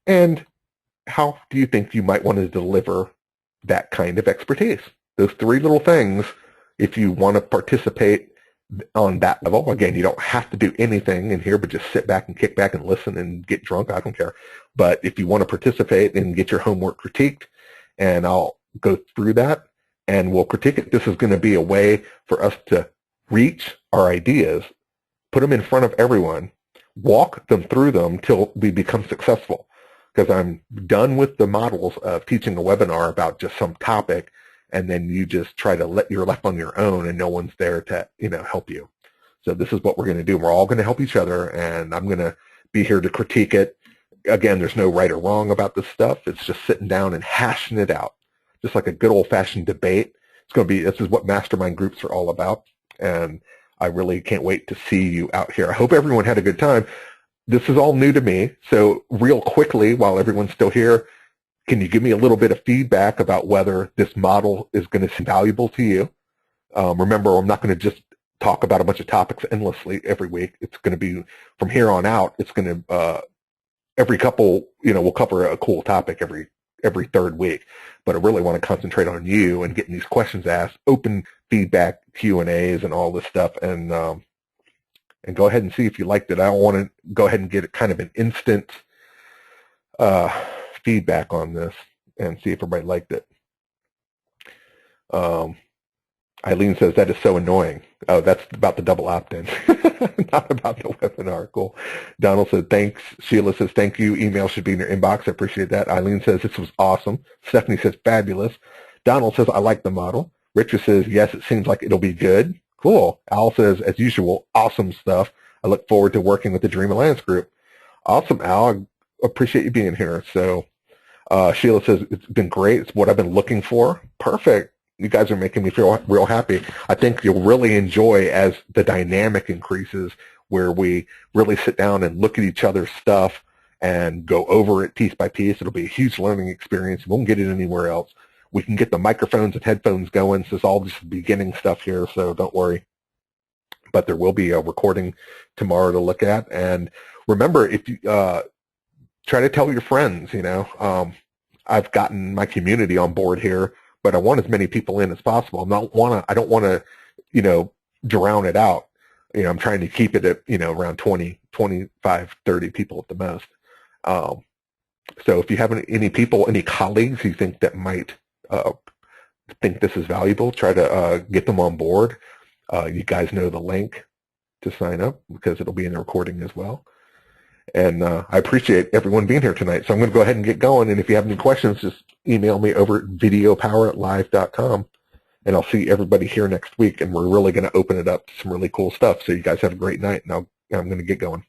And how do you think you might want to deliver that kind of expertise? Those three little things, if you want to participate on that level. Again, you don't have to do anything in here, but just sit back and kick back and listen and get drunk. I don't care. But if you want to participate and get your homework critiqued, and I'll go through that and we'll critique it. This is going to be a way for us to reach our ideas, put them in front of everyone, walk them through them till we become successful. Because I'm done with the models of teaching a webinar about just some topic, and then you just try to you're left on your own and no one's there to, help you. So this is what we're going to do. We're all going to help each other, and I'm going to be here to critique it. Again, there's no right or wrong about this stuff. It's just sitting down and hashing it out, just like a good old-fashioned debate. This is what mastermind groups are all about, and I really can't wait to see you out here. I hope everyone had a good time. This is all new to me, so real quickly, while everyone's still here, can you give me a little bit of feedback about whether this model is going to seem valuable to you? Remember, I'm not going to just talk about a bunch of topics endlessly every week. It's going to be, from here on out, it's going to, every couple, we'll cover a cool topic every third week. But I really want to concentrate on you and getting these questions asked, open feedback, Q&As, and all this stuff, and go ahead and see if you liked it. I want to go ahead and get kind of an instant feedback on this and see if everybody liked it. Eileen says, that is so annoying. Oh, that's about the double opt-in, not about the webinar. Cool. Donald says, thanks. Sheila says, thank you. Email should be in your inbox. I appreciate that. Eileen says, this was awesome. Stephanie says, fabulous. Donald says, I like the model. Richard says, yes, it seems like it'll be good. Cool. Al says, as usual, awesome stuff. I look forward to working with the Dream Alliance group. Awesome, Al. I appreciate you being here. So Sheila says, it's been great. It's what I've been looking for. Perfect. You guys are making me feel real happy. I think you'll really enjoy as the dynamic increases, where we really sit down and look at each other's stuff and go over it piece by piece. It'll be a huge learning experience. We won't get it anywhere else. We can get the microphones and headphones going. So it's all just beginning stuff here, so don't worry. But there will be a recording tomorrow to look at. And remember, if you try to tell your friends, I've gotten my community on board here, but I want as many people in as possible. I don't want to, drown it out. I'm trying to keep it at, around 20, 25, 30 people at the most. So if you have any people, any colleagues you think that might think this is valuable, try to get them on board. You guys know the link to sign up, because it'll be in the recording as well. And I appreciate everyone being here tonight. So I'm going to go ahead and get going. And if you have any questions, just email me over at videopower@live.com. And I'll see everybody here next week. And we're really going to open it up to some really cool stuff. So you guys have a great night. And I'm going to get going.